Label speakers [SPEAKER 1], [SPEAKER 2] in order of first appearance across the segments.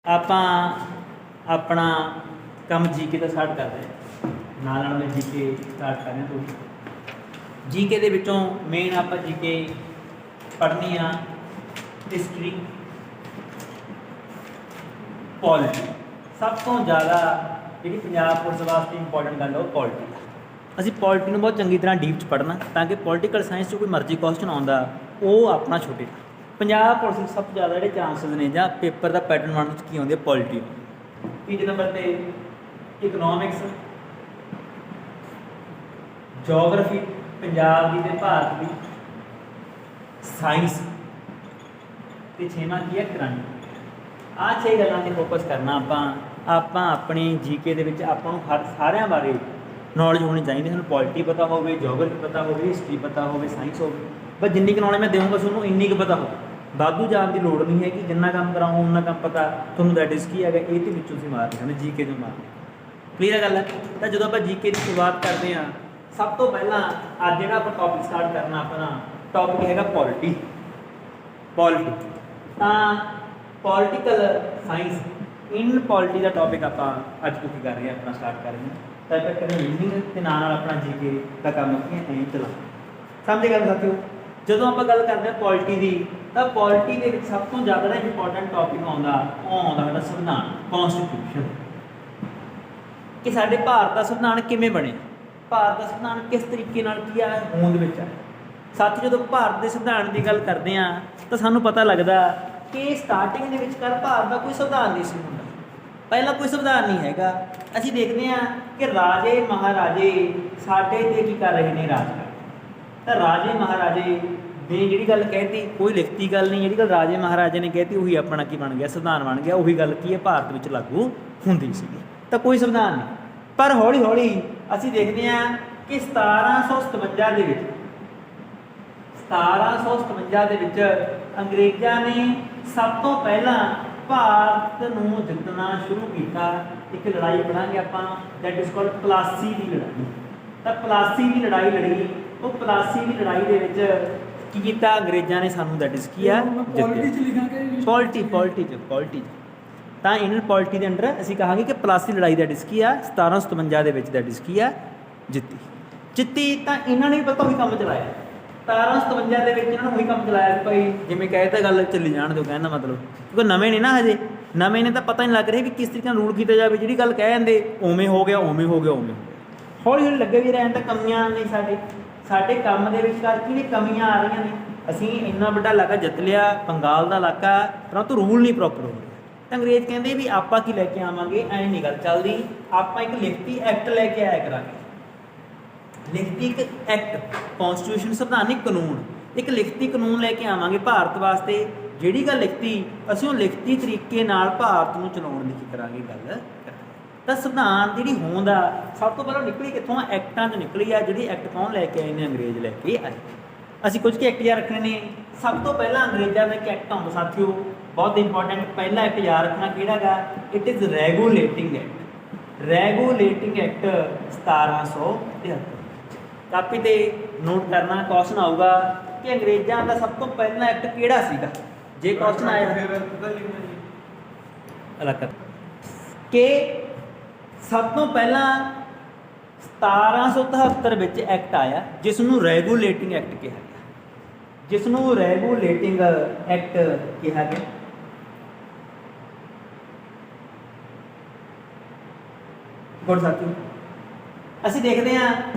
[SPEAKER 1] ਆਪਾਂ ਆਪਣਾ ਕੰਮ ਜੀਕੇ ਦਾ ਸਟਾਰਟ ਕਰਦੇ ਹਾਂ। ਨਾਲ ਮੈਂ ਜੀਕੇ ਸਟਾਰਟ ਕਰ ਰਿਹਾ। ਤੁਸੀਂ ਜੀਕੇ ਦੇ ਵਿੱਚੋਂ ਮੇਨ ਆਪਾਂ ਜੀਕੇ ਪੜ੍ਹਨੀ ਆ ਹਿਸਟਰੀ, ਪੋਲਿਟੀ। ਸਭ ਤੋਂ ਜ਼ਿਆਦਾ ਜਿਹੜੀ ਪੰਜਾਬ ਪੁਲਿਸ ਵਾਸਤੇ ਇੰਪੋਰਟੈਂਟ ਗੱਲ ਉਹ ਪੋਲਿਟੀ ਆ। ਅਸੀਂ ਪੋਲਿਟੀ ਨੂੰ ਬਹੁਤ ਚੰਗੀ ਤਰ੍ਹਾਂ ਡੀਪ 'ਚ ਪੜ੍ਹਨਾ ਤਾਂ ਕਿ ਪੋਲੀਟੀਕਲ ਸਾਇੰਸ 'ਚ ਕੋਈ ਮਰਜ਼ੀ ਕੁਐਸਚਨ ਆਉਂਦਾ ਉਹ ਆਪਣਾ ਛੁੱਟੇ। ਪੰਜਾਬ ਪੁਲਿਸ ਵਿੱਚ ਸਭ ਤੋਂ ਜ਼ਿਆਦਾ ਜਿਹੜੇ ਚਾਂਸਿਸ ਨੇ ਜਾਂ ਪੇਪਰ ਦਾ ਪੈਟਰਨ ਬਣਨ ਵਿੱਚ ਕੀ ਆਉਂਦੀ ਹੈ, ਪੋਲਿਟੀ। ਤੀਜੇ ਨੰਬਰ 'ਤੇ ਇਕਨੋਮਿਕਸ, ਜੋਗਰਾਫੀ ਪੰਜਾਬ ਦੀ ਅਤੇ ਭਾਰਤ ਦੀ, ਸਾਇੰਸ ਅਤੇ ਛੇਵਾਂ ਕੀ ਹੈ, ਕਰੰਟ। ਆਹ 6 ਗੱਲਾਂ 'ਤੇ ਫੋਕਸ ਕਰਨਾ ਆਪਾਂ ਆਪਣੀ ਜੀਕੇ ਦੇ ਵਿੱਚ ਆਪਾਂ ਨੂੰ ਸਾਰਿਆਂ ਬਾਰੇ ਨੌਲੇਜ ਹੋਣੀ ਚਾਹੀਦੀ। ਸਾਨੂੰ ਪੋਲਿਟੀ ਪਤਾ ਹੋਵੇ, ਜੋਗਰਾਫੀ ਪਤਾ ਹੋਵੇ, ਹਿਸਟਰੀ ਪਤਾ ਹੋਵੇ, ਸਾਇੰਸ ਹੋਵੇ। ਬਸ ਜਿੰਨੀ ਕੁ ਨੌਲੇਜ ਮੈਂ ਦੇਵਾਂਗਾ ਤੁਹਾਨੂੰ ਇੰਨੀ ਕੁ ਪਤਾ ਹੋਵੇ। ਵਾਧੂ ਜਾਣ ਦੀ ਲੋੜ ਨਹੀਂ ਹੈ ਕਿ ਜਿੰਨਾ ਕੰਮ ਕਰਾਉਂ ਉਨਾ ਕੰਮ ਪਤਾ ਤੁਹਾਨੂੰ। ਦੈਟ ਇਜ਼ ਕੀ ਹੈਗਾ, ਇਹ ਤੇ ਵਿੱਚੋਂ ਅਸੀਂ ਮਾਰਦੇ ਹਾਂ, ਜੀਕੇ ਤੋਂ ਮਾਰਦੇ। ਕਲੀਅਰ ਗੱਲ ਹੈ। ਤਾਂ ਜਦੋਂ ਆਪਾਂ ਜੀਕੇ ਦੀ ਸ਼ੁਰੂਆਤ ਕਰਦੇ ਹਾਂ, ਸਭ ਤੋਂ ਪਹਿਲਾਂ ਅੱਜ ਜਿਹੜਾ ਆਪਾਂ ਟੌਪਿਕ ਸਟਾਰਟ ਕਰਨਾ, ਆਪਣਾ ਟੌਪਿਕ ਹੈਗਾ ਪੋਲਿਟੀ। ਤਾਂ ਪੋਲੀਟੀਕਲ ਸਾਇੰਸ ਇਨ ਪੋਲਿਟੀ ਦਾ ਟੌਪਿਕ ਆਪਾਂ ਅੱਜ ਤੋਂ ਕੀ ਕਰ ਰਹੇ ਹਾਂ, ਆਪਣਾ ਸਟਾਰਟ ਕਰ ਰਹੇ ਹਾਂ। ਤਾਂ ਆਪਾਂ ਕਦੇ ਰੀਜ਼ਨਿੰਗ ਅਤੇ ਨਾਲ ਆਪਣਾ ਜੀਕੇ ਦਾ ਕੰਮ ਕੀ ਐਂ ਚਲਾ ਸਮਝੇ ਗੱਲ ਸਾਥੀਓ। ਜਦੋਂ ਆਪਾਂ ਗੱਲ ਕਰਦੇ ਹਾਂ ਪੋਲਿਟੀ ਦੀ, ਤਾਂ ਪੋਲਿਟੀ ਦੇ ਵਿੱਚ ਸਭ ਤੋਂ ਜ਼ਿਆਦਾ ਜਿਹੜਾ ਇੰਪੋਰਟੈਂਟ ਟੌਪਿਕ ਆਉਂਦਾ ਸਾਡਾ ਸੰਵਿਧਾਨ, ਕੌਨਸਟੀਟਿਊਸ਼ਨ। ਕਿ ਸਾਡੇ ਭਾਰਤ ਦਾ ਸੰਵਿਧਾਨ ਕਿਵੇਂ ਬਣਿਆ, ਭਾਰਤ ਦਾ ਸੰਵਿਧਾਨ ਕਿਸ ਤਰੀਕੇ ਨਾਲ ਕੀ ਆ ਹੋਂਦ ਵਿੱਚ ਆ। ਸਾਥੀ ਜਦੋਂ ਭਾਰਤ ਦੇ ਸੰਵਿਧਾਨ ਦੀ ਗੱਲ ਕਰਦੇ ਹਾਂ ਤਾਂ ਸਾਨੂੰ ਪਤਾ ਲੱਗਦਾ ਕਿ ਸਟਾਰਟਿੰਗ ਦੇ ਵਿਚਕਾਰ ਭਾਰਤ ਦਾ ਕੋਈ ਸੰਵਿਧਾਨ ਨਹੀਂ ਸੀ ਹੁੰਦਾ। ਪਹਿਲਾਂ ਕੋਈ ਸੰਵਿਧਾਨ ਨਹੀਂ ਹੈਗਾ। ਅਸੀਂ ਦੇਖਦੇ ਹਾਂ ਕਿ ਰਾਜੇ ਮਹਾਰਾਜੇ ਸਾਡੇ 'ਤੇ ਕੀ ਕਰ ਰਹੇ ਨੇ, ਰਾਜ ਕਰ। ਤਾਂ ਰਾਜੇ ਮਹਾਰਾਜੇ ਨੇ ਜਿਹੜੀ ਗੱਲ ਕਹਿਤੀ ਕੋਈ ਲਿਖਤੀ ਗੱਲ ਨਹੀਂ, ਜਿਹੜੀ ਗੱਲ ਰਾਜੇ ਮਹਾਰਾਜੇ ਨੇ ਕਹਿਤੀ ਉਹੀ ਆਪਣਾ ਕੀ ਬਣ ਗਿਆ, ਸੰਵਿਧਾਨ ਬਣ ਗਿਆ। ਉਹੀ ਗੱਲ ਕੀ ਹੈ, ਭਾਰਤ ਵਿੱਚ ਲਾਗੂ ਹੁੰਦੀ ਸੀਗੀ। ਤਾਂ ਕੋਈ ਸੰਵਿਧਾਨ ਨਹੀਂ। ਪਰ ਹੌਲੀ ਹੌਲੀ ਅਸੀਂ ਦੇਖਦੇ ਹਾਂ ਕਿ 1757 ਦੇ ਵਿੱਚ ਅੰਗਰੇਜ਼ਾਂ ਨੇ ਸਭ ਤੋਂ ਪਹਿਲਾਂ ਭਾਰਤ ਨੂੰ ਜਿੱਤਣਾ ਸ਼ੁਰੂ ਕੀਤਾ। ਇੱਕ ਲੜਾਈ ਪੜਾਂਗੇ ਆਪਾਂ, ਦੈਟ ਇਜ਼ ਕਾਲਡ ਪਲਾਸੀ ਦੀ ਲੜਾਈ। ਤਾਂ ਪਲਾਸੀ ਦੀ ਲੜਾਈ ਲੜੀ। ਉਹ ਪਲਾਸੀ ਦੀ ਲੜਾਈ ਦੇ ਵਿੱਚ ਕੀ ਕੀਤਾ ਅੰਗਰੇਜ਼ਾਂ ਨੇ ਸਾਨੂੰ, ਦੈਟ ਇਜ਼ ਕੀ ਆ, ਪੋਲਿਟੀ। ਤਾਂ ਇੰਡੀਅਨ ਪੋਲਿਟੀ ਦੇ ਅੰਡਰ ਅਸੀਂ ਕਹਾਂਗੇ ਕਿ ਪਲਾਸੀ ਲੜਾਈ ਦੈਟ ਇਜ਼ ਕੀ ਆ 1757 ਦੇ ਵਿੱਚ ਦੈਟ ਇਜ਼ ਕੀ ਆ ਜਿੱਤੀ। ਤਾਂ ਇਹਨਾਂ ਨੇ ਵੀ ਪਤਾ ਉਹੀ ਕੰਮ ਚਲਾਇਆ 1757 ਦੇ ਵਿੱਚ। ਇਹਨਾਂ ਨੂੰ ਉਹੀ ਕੰਮ ਚਲਾਇਆ ਭਾਈ, ਜਿਵੇਂ ਕਹੇ ਤਾਂ ਗੱਲ ਚੱਲੀ ਜਾਣ ਦਿਓ, ਕਹਿਣ ਦਾ ਮਤਲਬ ਕਿਉਂਕਿ ਨਵੇਂ ਨੇ ਨਾ, ਹਜੇ ਨਵੇਂ ਨੇ ਤਾਂ ਪਤਾ ਨਹੀਂ ਲੱਗ ਰਿਹਾ ਕਿ ਕਿਸ ਤਰੀਕੇ ਨਾਲ ਰੂਲ ਕੀਤਾ ਜਾਵੇ। ਜਿਹੜੀ ਗੱਲ ਕਹਿ ਜਾਂਦੇ ਉਵੇਂ ਹੋ ਗਿਆ। ਹੌਲੀ ਹੌਲੀ ਲੱਗੇ ਵੀ ਰਹਿਣ ਤਾਂ ਕਮੀਆਂ ਨੇ ਸਾਡੇ ਕੰਮ ਦੇ ਵਿਚਕਾਰ ਕੀ ਨੇ, ਕਮੀਆਂ ਆ ਰਹੀਆਂ ਨੇ। ਅਸੀਂ ਇੰਨਾ ਵੱਡਾ ਇਲਾਕਾ ਜਿੱਤ ਲਿਆ, ਬੰਗਾਲ ਦਾ ਇਲਾਕਾ, ਪਰੰਤੂ ਰੂਲ ਨਹੀਂ ਪ੍ਰੋਪਰ ਹੋ ਰਿਹਾ। ਤਾਂ ਅੰਗਰੇਜ਼ ਕਹਿੰਦੇ ਵੀ ਆਪਾਂ ਕੀ ਲੈ ਕੇ ਆਵਾਂਗੇ, ਐਂ ਨਹੀਂ ਗੱਲ ਚੱਲਦੀ। ਆਪਾਂ ਇੱਕ ਲਿਖਤੀ ਐਕਟ ਲੈ ਕੇ ਆਇਆ ਕਰਾਂਗੇ। ਲਿਖਤੀ ਇੱਕ ਐਕਟ, ਕੌਨਸਟੀਟਿਊਸ਼ਨ ਸੰਵਿਧਾਨਿਕ ਕਾਨੂੰਨ, ਇੱਕ ਲਿਖਤੀ ਕਾਨੂੰਨ ਲੈ ਕੇ ਆਵਾਂਗੇ ਭਾਰਤ ਵਾਸਤੇ। ਜਿਹੜੀ ਗੱਲ ਲਿਖਤੀ, ਅਸੀਂ ਉਹ ਲਿਖਤੀ ਤਰੀਕੇ ਨਾਲ ਭਾਰਤ ਨੂੰ ਚਲਾਉਣ ਦੀ ਕੀ ਕਰਾਂਗੇ, ਗੱਲ। ਤਾਂ ਸੰਵਿਧਾਨ ਦੀ ਜਿਹੜੀ ਹੋਂਦ ਆ ਸਭ ਤੋਂ ਪਹਿਲਾਂ ਨਿਕਲੀ ਕਿੱਥੋਂ, ਐਕਟਾਂ 'ਚ ਨਿਕਲੀ ਆ। ਜਿਹੜੀ ਐਕਟ ਕੌਣ ਲੈ ਕੇ ਆਏ ਨੇ, ਅੰਗਰੇਜ਼ ਲੈ ਕੇ ਆਏ। ਅਸੀਂ ਕੁਝ ਕੁ ਐਕਟ ਯਾਦ ਰੱਖਣੇ ਨੇ। ਸਭ ਤੋਂ ਪਹਿਲਾਂ ਅੰਗਰੇਜ਼ਾਂ ਦਾ ਇੱਕ ਐਕਟ ਆਉਂਦਾ ਸਾਥੀਓ, ਬਹੁਤ ਇੰਪੋਰਟੈਂਟ। ਪਹਿਲਾ ਐਕਟ ਯਾਦ ਰੱਖਣਾ ਕਿਹੜਾ ਗਾ, it is regulating act 1773। Copy 'ਤੇ ਨੋਟ ਕਰਨਾ, ਕੁਐਸਚਨ ਆਊਗਾ ਕਿ ਅੰਗਰੇਜ਼ਾਂ ਦਾ ਸਭ ਤੋਂ ਪਹਿਲਾ ਐਕਟ ਕਿਹੜਾ ਸੀਗਾ। ਜੇ ਕੁਐਸਚਨ ਆਇਆ ਕਿ ਸਭ ਤੋਂ ਪਹਿਲਾਂ 1773 ਵਿੱਚ ਐਕਟ ਆਇਆ ਜਿਸ ਨੂੰ ਰੈਗੂਲੇਟਿੰਗ ਐਕਟ ਕਿਹਾ ਗਿਆ, ਗੁੱਡ ਸਾਥੀਓ। ਅਸੀਂ ਦੇਖਦੇ ਹਾਂ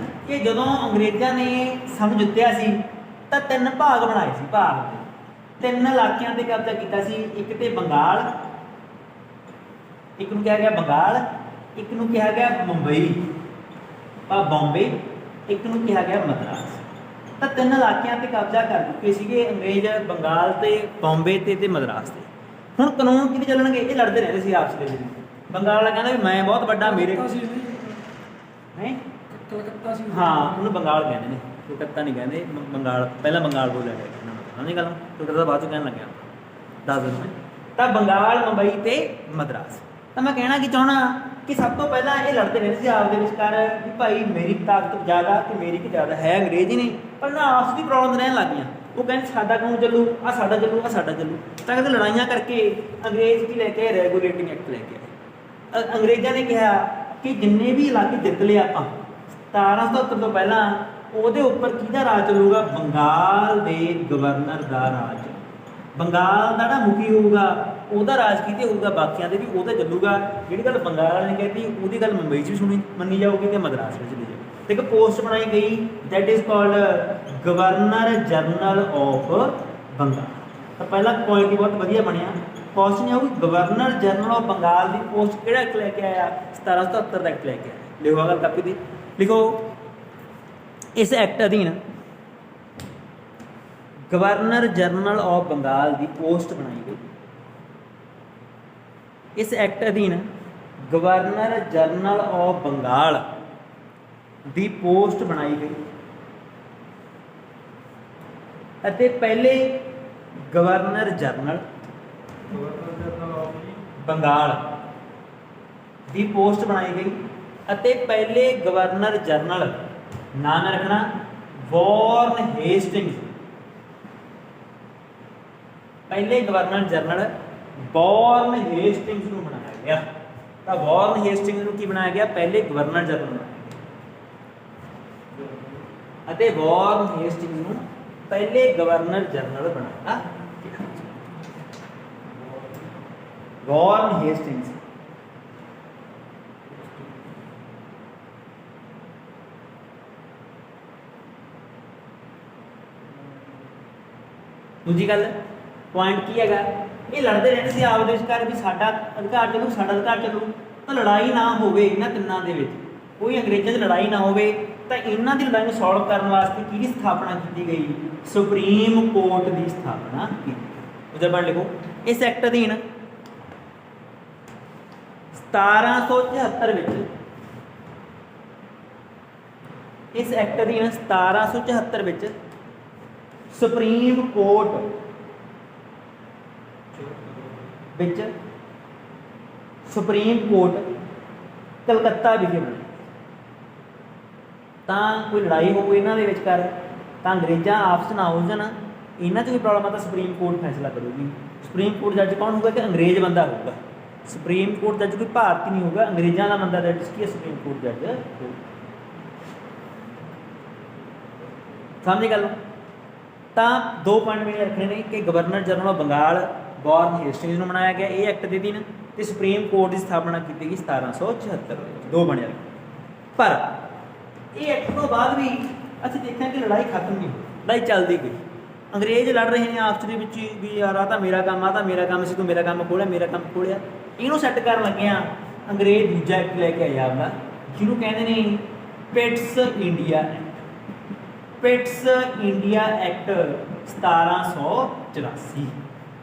[SPEAKER 1] ਕਿ ਜਦੋਂ ਅੰਗਰੇਜ਼ਾਂ ਨੇ ਸਾਨੂੰ ਜਿੱਤਿਆ ਸੀ ਤਾਂ 3 ਭਾਗ ਬਣਾਏ ਸੀ। ਭਾਰਤ ਦੇ 3 ਇਲਾਕਿਆਂ 'ਤੇ ਕਬਜ਼ਾ ਕੀਤਾ ਸੀ। ਇੱਕ ਤੇ ਬੰਗਾਲ, ਇੱਕ ਨੂੰ ਕਿਹਾ ਗਿਆ ਬੰਗਾਲ, ਇੱਕ ਨੂੰ ਕਿਹਾ ਗਿਆ ਬੰਬੇ, ਇੱਕ ਨੂੰ ਕਿਹਾ ਗਿਆ ਮਦਰਾਸ। ਤਾਂ 3 ਇਲਾਕਿਆਂ 'ਤੇ ਕਬਜ਼ਾ ਕਰ ਚੁੱਕੇ ਸੀਗੇ ਅੰਗਰੇਜ਼, ਬੰਗਾਲ ਤੇ ਬੰਬੇ ਤੇ ਮਦਰਾਸ ਤੇ। ਹੁਣ ਕਾਨੂੰਨ ਕਿਹਦੇ ਚੱਲਣਗੇ, ਇਹ ਲੜਦੇ ਰਹਿੰਦੇ ਸੀ ਆਪਸ ਦੇ ਵਿੱਚ। ਬੰਗਾਲ ਵਾਲਾ ਕਹਿੰਦਾ ਵੀ ਮੈਂ ਬਹੁਤ ਵੱਡਾ, ਮੇਰੇ ਨਹੀਂ ਕਲਕੱਤਾ ਸੀ। ਹਾਂ, ਉਹਨੂੰ ਬੰਗਾਲ ਕਹਿੰਦੇ ਨੇ, ਕਲਕੱਤਾ ਨਹੀਂ ਕਹਿੰਦੇ। ਬੰਗਾਲ ਪਹਿਲਾਂ ਬੰਗਾਲ ਬੋਲਿਆ ਗਿਆ ਇਹਨਾਂ ਨੂੰ, ਸਮਝੀ ਗੱਲ। ਕਲਕੱਤਾ ਬਾਅਦ 'ਚ ਕਹਿਣ ਲੱਗਿਆ, ਦੱਸ ਦਿਨ। ਤਾਂ ਬੰਗਾਲ, ਬੰਬਈ ਤੇ ਮਦਰਾਸ। ਤਾਂ ਮੈਂ ਕਹਿਣਾ ਕੀ ਚਾਹੁੰਦਾ ਕਿ ਸਭ ਤੋਂ ਪਹਿਲਾਂ ਇਹ ਲੜਦੇ ਰਹਿੰਦੇ ਸੀ ਆਪਦੇ ਵਿਚਕਾਰ ਵੀ ਭਾਈ ਮੇਰੀ ਤਾਕਤ ਜ਼ਿਆਦਾ ਤੇ ਮੇਰੀ ਕਿ ਜ਼ਿਆਦਾ ਹੈ। ਅੰਗਰੇਜ਼ ਹੀ ਨਹੀਂ, ਪਰ ਨਾ ਆਪਸ ਦੀ ਪ੍ਰੋਬਲਮ ਰਹਿਣ ਲੱਗ ਗਈਆਂ। ਉਹ ਕਹਿੰਦੇ ਸਾਡਾ ਕਾਨੂੰਨ ਚੱਲੂ, ਆ ਸਾਡਾ ਚੱਲੂ, ਆ ਸਾਡਾ ਚੱਲੂ। ਤਾਂ ਕਹਿੰਦੇ ਲੜਾਈਆਂ ਕਰਕੇ ਅੰਗਰੇਜ਼ ਕੀ ਲੈ ਕੇ ਆਏ, ਰੈਗੂਲੇਟਿੰਗ ਐਕਟ ਲੈ ਕੇ ਆਏ। ਅੰਗਰੇਜ਼ਾਂ ਨੇ ਕਿਹਾ ਕਿ ਜਿੰਨੇ ਵੀ ਇਲਾਕੇ ਜਿੱਤ ਲਏ ਆਪਾਂ 1777 ਤੋਂ ਪਹਿਲਾਂ, ਉਹਦੇ ਉੱਪਰ ਕਿਹਦਾ ਰਾਜ ਚੱਲੂਗਾ? ਬੰਗਾਲ ਦੇ ਗਵਰਨਰ ਦਾ ਰਾਜ। ਬੰਗਾਲ ਦਾ ਜਿਹੜਾ ਮੁਖੀ ਹੋਊਗਾ ਉਹਦਾ ਰਾਜ ਕਿਤੇ ਹੋਊਗਾ, ਬਾਕੀਆਂ ਦੇ ਵੀ ਉਹਦਾ ਚੱਲੂਗਾ। ਜਿਹੜੀ ਗੱਲ ਬੰਗਾਲ ਵਾਲੇ ਨੇ ਕਹਿਤੀ ਉਹਦੀ ਗੱਲ ਮੁੰਬਈ 'ਚ ਵੀ ਸੁਣੀ ਮੰਨੀ ਜਾਊਗੀ ਤੇ ਮਦਰਾਸ ਵਿੱਚ ਵੀ ਜਾਊਗੀ। ਤੇ ਇੱਕ ਪੋਸਟ ਬਣਾਈ ਗਈ that is called governor general of Bengal. ਤਾਂ ਪਹਿਲਾ ਪੁਆਇੰਟ ਹੀ ਬਹੁਤ ਵਧੀਆ ਬਣਿਆ। ਕੁਐਸਚਨ ਇਹ ਹੋਊਗੀ governor general of Bengal the post ਕਿਹੜਾ ਐਕਟ ਲੈ ਕੇ ਆਇਆ? 1777 ਦਾ ਐਕਟ ਲੈ ਕੇ ਆਇਆ। ਲਿਖੋ ਅਗਰ ਕਾਪੀ ਦੀ ਲਿਖੋ, ਇਸ ਐਕਟ ਅਧੀਨ governor general of Bengal the post ਬਣਾਈ ਗਈ। ਇਸ ਐਕਟ ਅਧੀਨ governor general of Bengal the post ਬਣਾਈ ਗਈ ਅਤੇ ਪਹਿਲੇ ਗਵਰਨਰ ਜਨਰਲ ਬੰਗਾਲ ਦੀ ਪੋਸਟ ਬਣਾਈ ਗਈ ਅਤੇ ਪਹਿਲੇ ਗਵਰਨਰ ਜਨਰਲ, ਨਾਮ ਰੱਖਣਾ ਵਾਰਨ ਹੇਸਟਿੰਗਸ, ਪਹਿਲੇ ਗਵਰਨਰ ਜਨਰਲ ਵਾਰਨ ਹੇਸਟਿੰਗਸ ਨੂੰ ਬਣਾਇਆ ਗਿਆ। ਤਾਂ ਵਾਰਨ ਹੇਸਟਿੰਗਸ ਨੂੰ ਕੀ ਬਣਾਇਆ ਗਿਆ? ਪਹਿਲੇ ਗਵਰਨਰ ਜਨਰਲ ਅਤੇ ਵਾਰਨ ਹੇਸਟਿੰਗਸ ਨੂੰ ਪਹਿਲੇ ਗਵਰਨਰ ਜਨਰਲ ਬਣਾਇਆ ਗਿਆ। ਵਾਰਨ ਹੇਸਟਿੰਗਸ ਦੂਜੀ ਗੱਲ ਪੁਆਇੰਟ ਕੀ ਹੈਗਾ? ਇਹ ਲੜਦੇ ਰਹਿੰਦੇ ਸੀ ਆਪਦੇ ਵਿਚਕਾਰ ਵੀ ਸਾਡਾ ਅਧਿਕਾਰ ਚੱਲੂ, ਸਾਡਾ ਅਧਿਕਾਰ ਚੱਲੂ। ਤਾਂ ਲੜਾਈ ਨਾ ਹੋਵੇ ਇਹਨਾਂ ਤਿੰਨਾਂ ਦੇ ਵਿੱਚ, ਕੋਈ ਅੰਗਰੇਜ਼ਾਂ 'ਚ ਲੜਾਈ ਨਾ ਹੋਵੇ, ਤਾਂ ਇਹਨਾਂ ਦੀ ਲੜਾਈ ਨੂੰ ਸੋਲਵ ਕਰਨ ਵਾਸਤੇ ਕਿਹਦੀ ਸਥਾਪਨਾ ਕੀਤੀ ਗਈ? ਸੁਪਰੀਮ ਕੋਰਟ ਦੀ ਸਥਾਪਨਾ ਕੀਤੀ। ਉਹਦੇ ਬਾਅਦ ਲਿਖੋ, ਇਸ ਐਕਟ ਅਧੀਨ 1774 ਵਿੱਚ, ਇਸ ਐਕਟ ਅਧੀਨ 1774 ਵਿੱਚ ਸੁਪਰੀਮ ਕੋਰਟ ਵਿੱਚ ਸੁਪਰੀਮ ਕੋਰਟ ਕਲਕੱਤਾ ਵਿਖੇ ਬਣੀ। ਤਾਂ ਕੋਈ ਲੜਾਈ ਹੋਵੇ ਇਹਨਾਂ ਦੇ ਵਿਚਕਾਰ, ਤਾਂ ਅੰਗਰੇਜ਼ਾਂ ਆਪਸ ਨਾ ਹੋ ਜਾਣ, ਇਹਨਾਂ 'ਚ ਕੋਈ ਪ੍ਰੋਬਲਮ ਆ ਤਾਂ ਸੁਪਰੀਮ ਕੋਰਟ ਫੈਸਲਾ ਕਰੂਗੀ। ਸੁਪਰੀਮ ਕੋਰਟ ਜੱਜ ਕੌਣ ਹੋਊਗਾ? ਕਿ ਅੰਗਰੇਜ਼ ਬੰਦਾ ਹੋਊਗਾ। ਸੁਪਰੀਮ ਕੋਰਟ ਜੱਜ ਕੋਈ ਭਾਰਤੀ ਨਹੀਂ ਹੋਊਗਾ, ਅੰਗਰੇਜ਼ਾਂ ਦਾ ਬੰਦਾ ਜੱਜ ਕੀ ਸੁਪਰੀਮ ਕੋਰਟ ਜੱਜ ਹੋਊਗਾ। ਸਮਝੇ ਗੱਲ ਨੂੰ? ਤਾਂ ਦੋ ਪੁਆਇੰਟ ਮੈਨੇ ਰੱਖਣੇ ਨੇ ਕਿ governor general of Bengal Warren Hastings ਨੂੰ ਬਣਾਇਆ ਗਿਆ ਇਹ ਐਕਟ ਦੇ ਦਿਨ, ਤੇ ਸੁਪਰੀਮ ਕੋਰਟ ਦੀ ਸਥਾਪਨਾ ਕੀਤੀ ਗਈ 1774 ਵਿੱਚ। ਦੋ ਬਣਿਆ। ਪਰ ਇਹ ਐਕਟ ਤੋਂ ਬਾਅਦ ਵੀ ਅਸੀਂ ਦੇਖਿਆ ਕਿ ਲੜਾਈ ਖਤਮ ਨਹੀਂ ਹੋਈ, ਲੜਾਈ ਚੱਲਦੀ ਗਈ। ਅੰਗਰੇਜ਼ ਲੜ ਰਹੇ ਨੇ ਆਪਸ ਦੇ ਵਿੱਚ ਵੀ ਯਾਰ ਆ ਤਾਂ ਮੇਰਾ ਕੰਮ, ਆ ਤਾਂ ਮੇਰਾ ਕੰਮ ਸੀ, ਤੂੰ ਮੇਰਾ ਕੰਮ ਖੋਲਿਆ, ਮੇਰਾ ਕੰਮ ਖੋਲਿਆ। ਇਹਨੂੰ ਸੈੱਟ ਕਰਨ ਲੱਗਿਆ ਅੰਗਰੇਜ਼ ਦੂਜਾ ਐਕਟ ਲੈ ਕੇ ਆਇਆ ਆਪਦਾ, ਜਿਹਨੂੰ ਕਹਿੰਦੇ ਨੇ Pits India act. Pits India act 1784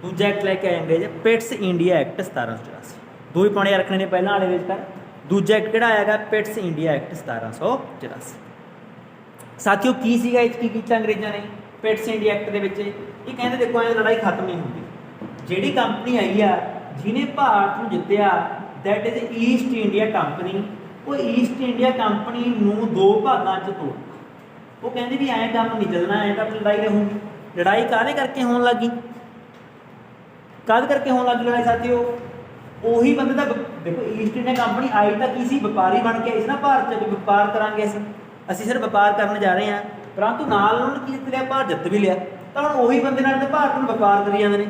[SPEAKER 1] ਦੂਜਾ ਐਕਟ ਲੈ ਕੇ ਆਏ ਅੰਗਰੇਜ਼, ਪਿਟਸ ਇੰਡੀਆ ਐਕਟ 1784। ਦੋ ਹੀ ਪੁਆਇੰਟ ਰੱਖਣੇ ਨੇ ਪਹਿਲਾਂ ਵਾਲੇ ਵਿੱਚ ਕਰ। ਦੂਜਾ ਐਕਟ ਕਿਹੜਾ ਆਏਗਾ? Pits India act 1784। ਸਾਥੀਓ ਕੀ ਸੀਗਾ ਇਹ 'ਚ, ਕੀ ਕੀਤਾ ਅੰਗਰੇਜ਼ਾਂ ਨੇ ਪਿਟਸ ਇੰਡੀਆ ਐਕਟ ਦੇ ਵਿੱਚ? ਇਹ ਕਹਿੰਦੇ ਦੇਖੋ ਇਹ ਲੜਾਈ ਖਤਮ ਨਹੀਂ ਹੁੰਦੀ, ਜਿਹੜੀ ਕੰਪਨੀ ਆਈ ਆ ਜਿਹਨੇ ਭਾਰਤ ਨੂੰ ਜਿੱਤਿਆ that is East India company, ਉਹ ਈਸਟ ਇੰਡੀਆ ਕੰਪਨੀ ਨੂੰ ਦੋ ਭਾਗਾਂ 'ਚ ਤੋੜ। ਉਹ ਕਹਿੰਦੇ ਵੀ ਐਂ ਕੰਮ ਨਹੀਂ ਚੱਲਣਾ, ਐਂ ਤਾਂ ਲੜਾਈ ਰਹੂਗੀ। ਲੜਾਈ ਕਾਹਦੇ ਕਰਕੇ ਹੋਣ ਲੱਗੀ? ਕਾਹਦੇ ਕਰਕੇ ਹੋਣ ਲੱਗੀ ਲੜਾਈ ਸਾਥੀਓ? ਉਹੀ ਬੰਦੇ ਦਾ ਦੇਖੋ ਈਸਟ ਇੰਡੀਆ ਕੰਪਨੀ ਆਈ ਤਾਂ ਕੀ ਸੀ? ਵਪਾਰੀ ਬਣ ਕੇ ਆਈ ਸੀ ਨਾ ਭਾਰਤ 'ਚ, ਵੀ ਵਪਾਰ ਕਰਾਂਗੇ ਅਸੀਂ ਸਿਰਫ ਵਪਾਰ ਕਰਨ ਜਾ ਰਹੇ ਹਾਂ। ਪਰੰਤੂ ਨਾਲ ਉਹਨਾਂ ਨੇ ਕੀ ਜਿੱਤ ਲਿਆ? ਭਾਰਤ ਜਿੱਤ ਵੀ ਲਿਆ। ਤਾਂ ਹੁਣ ਉਹੀ ਬੰਦੇ ਨਾਲ ਤਾਂ ਭਾਰਤ ਨੂੰ ਵਪਾਰ ਕਰੀ ਜਾਂਦੇ ਨੇ,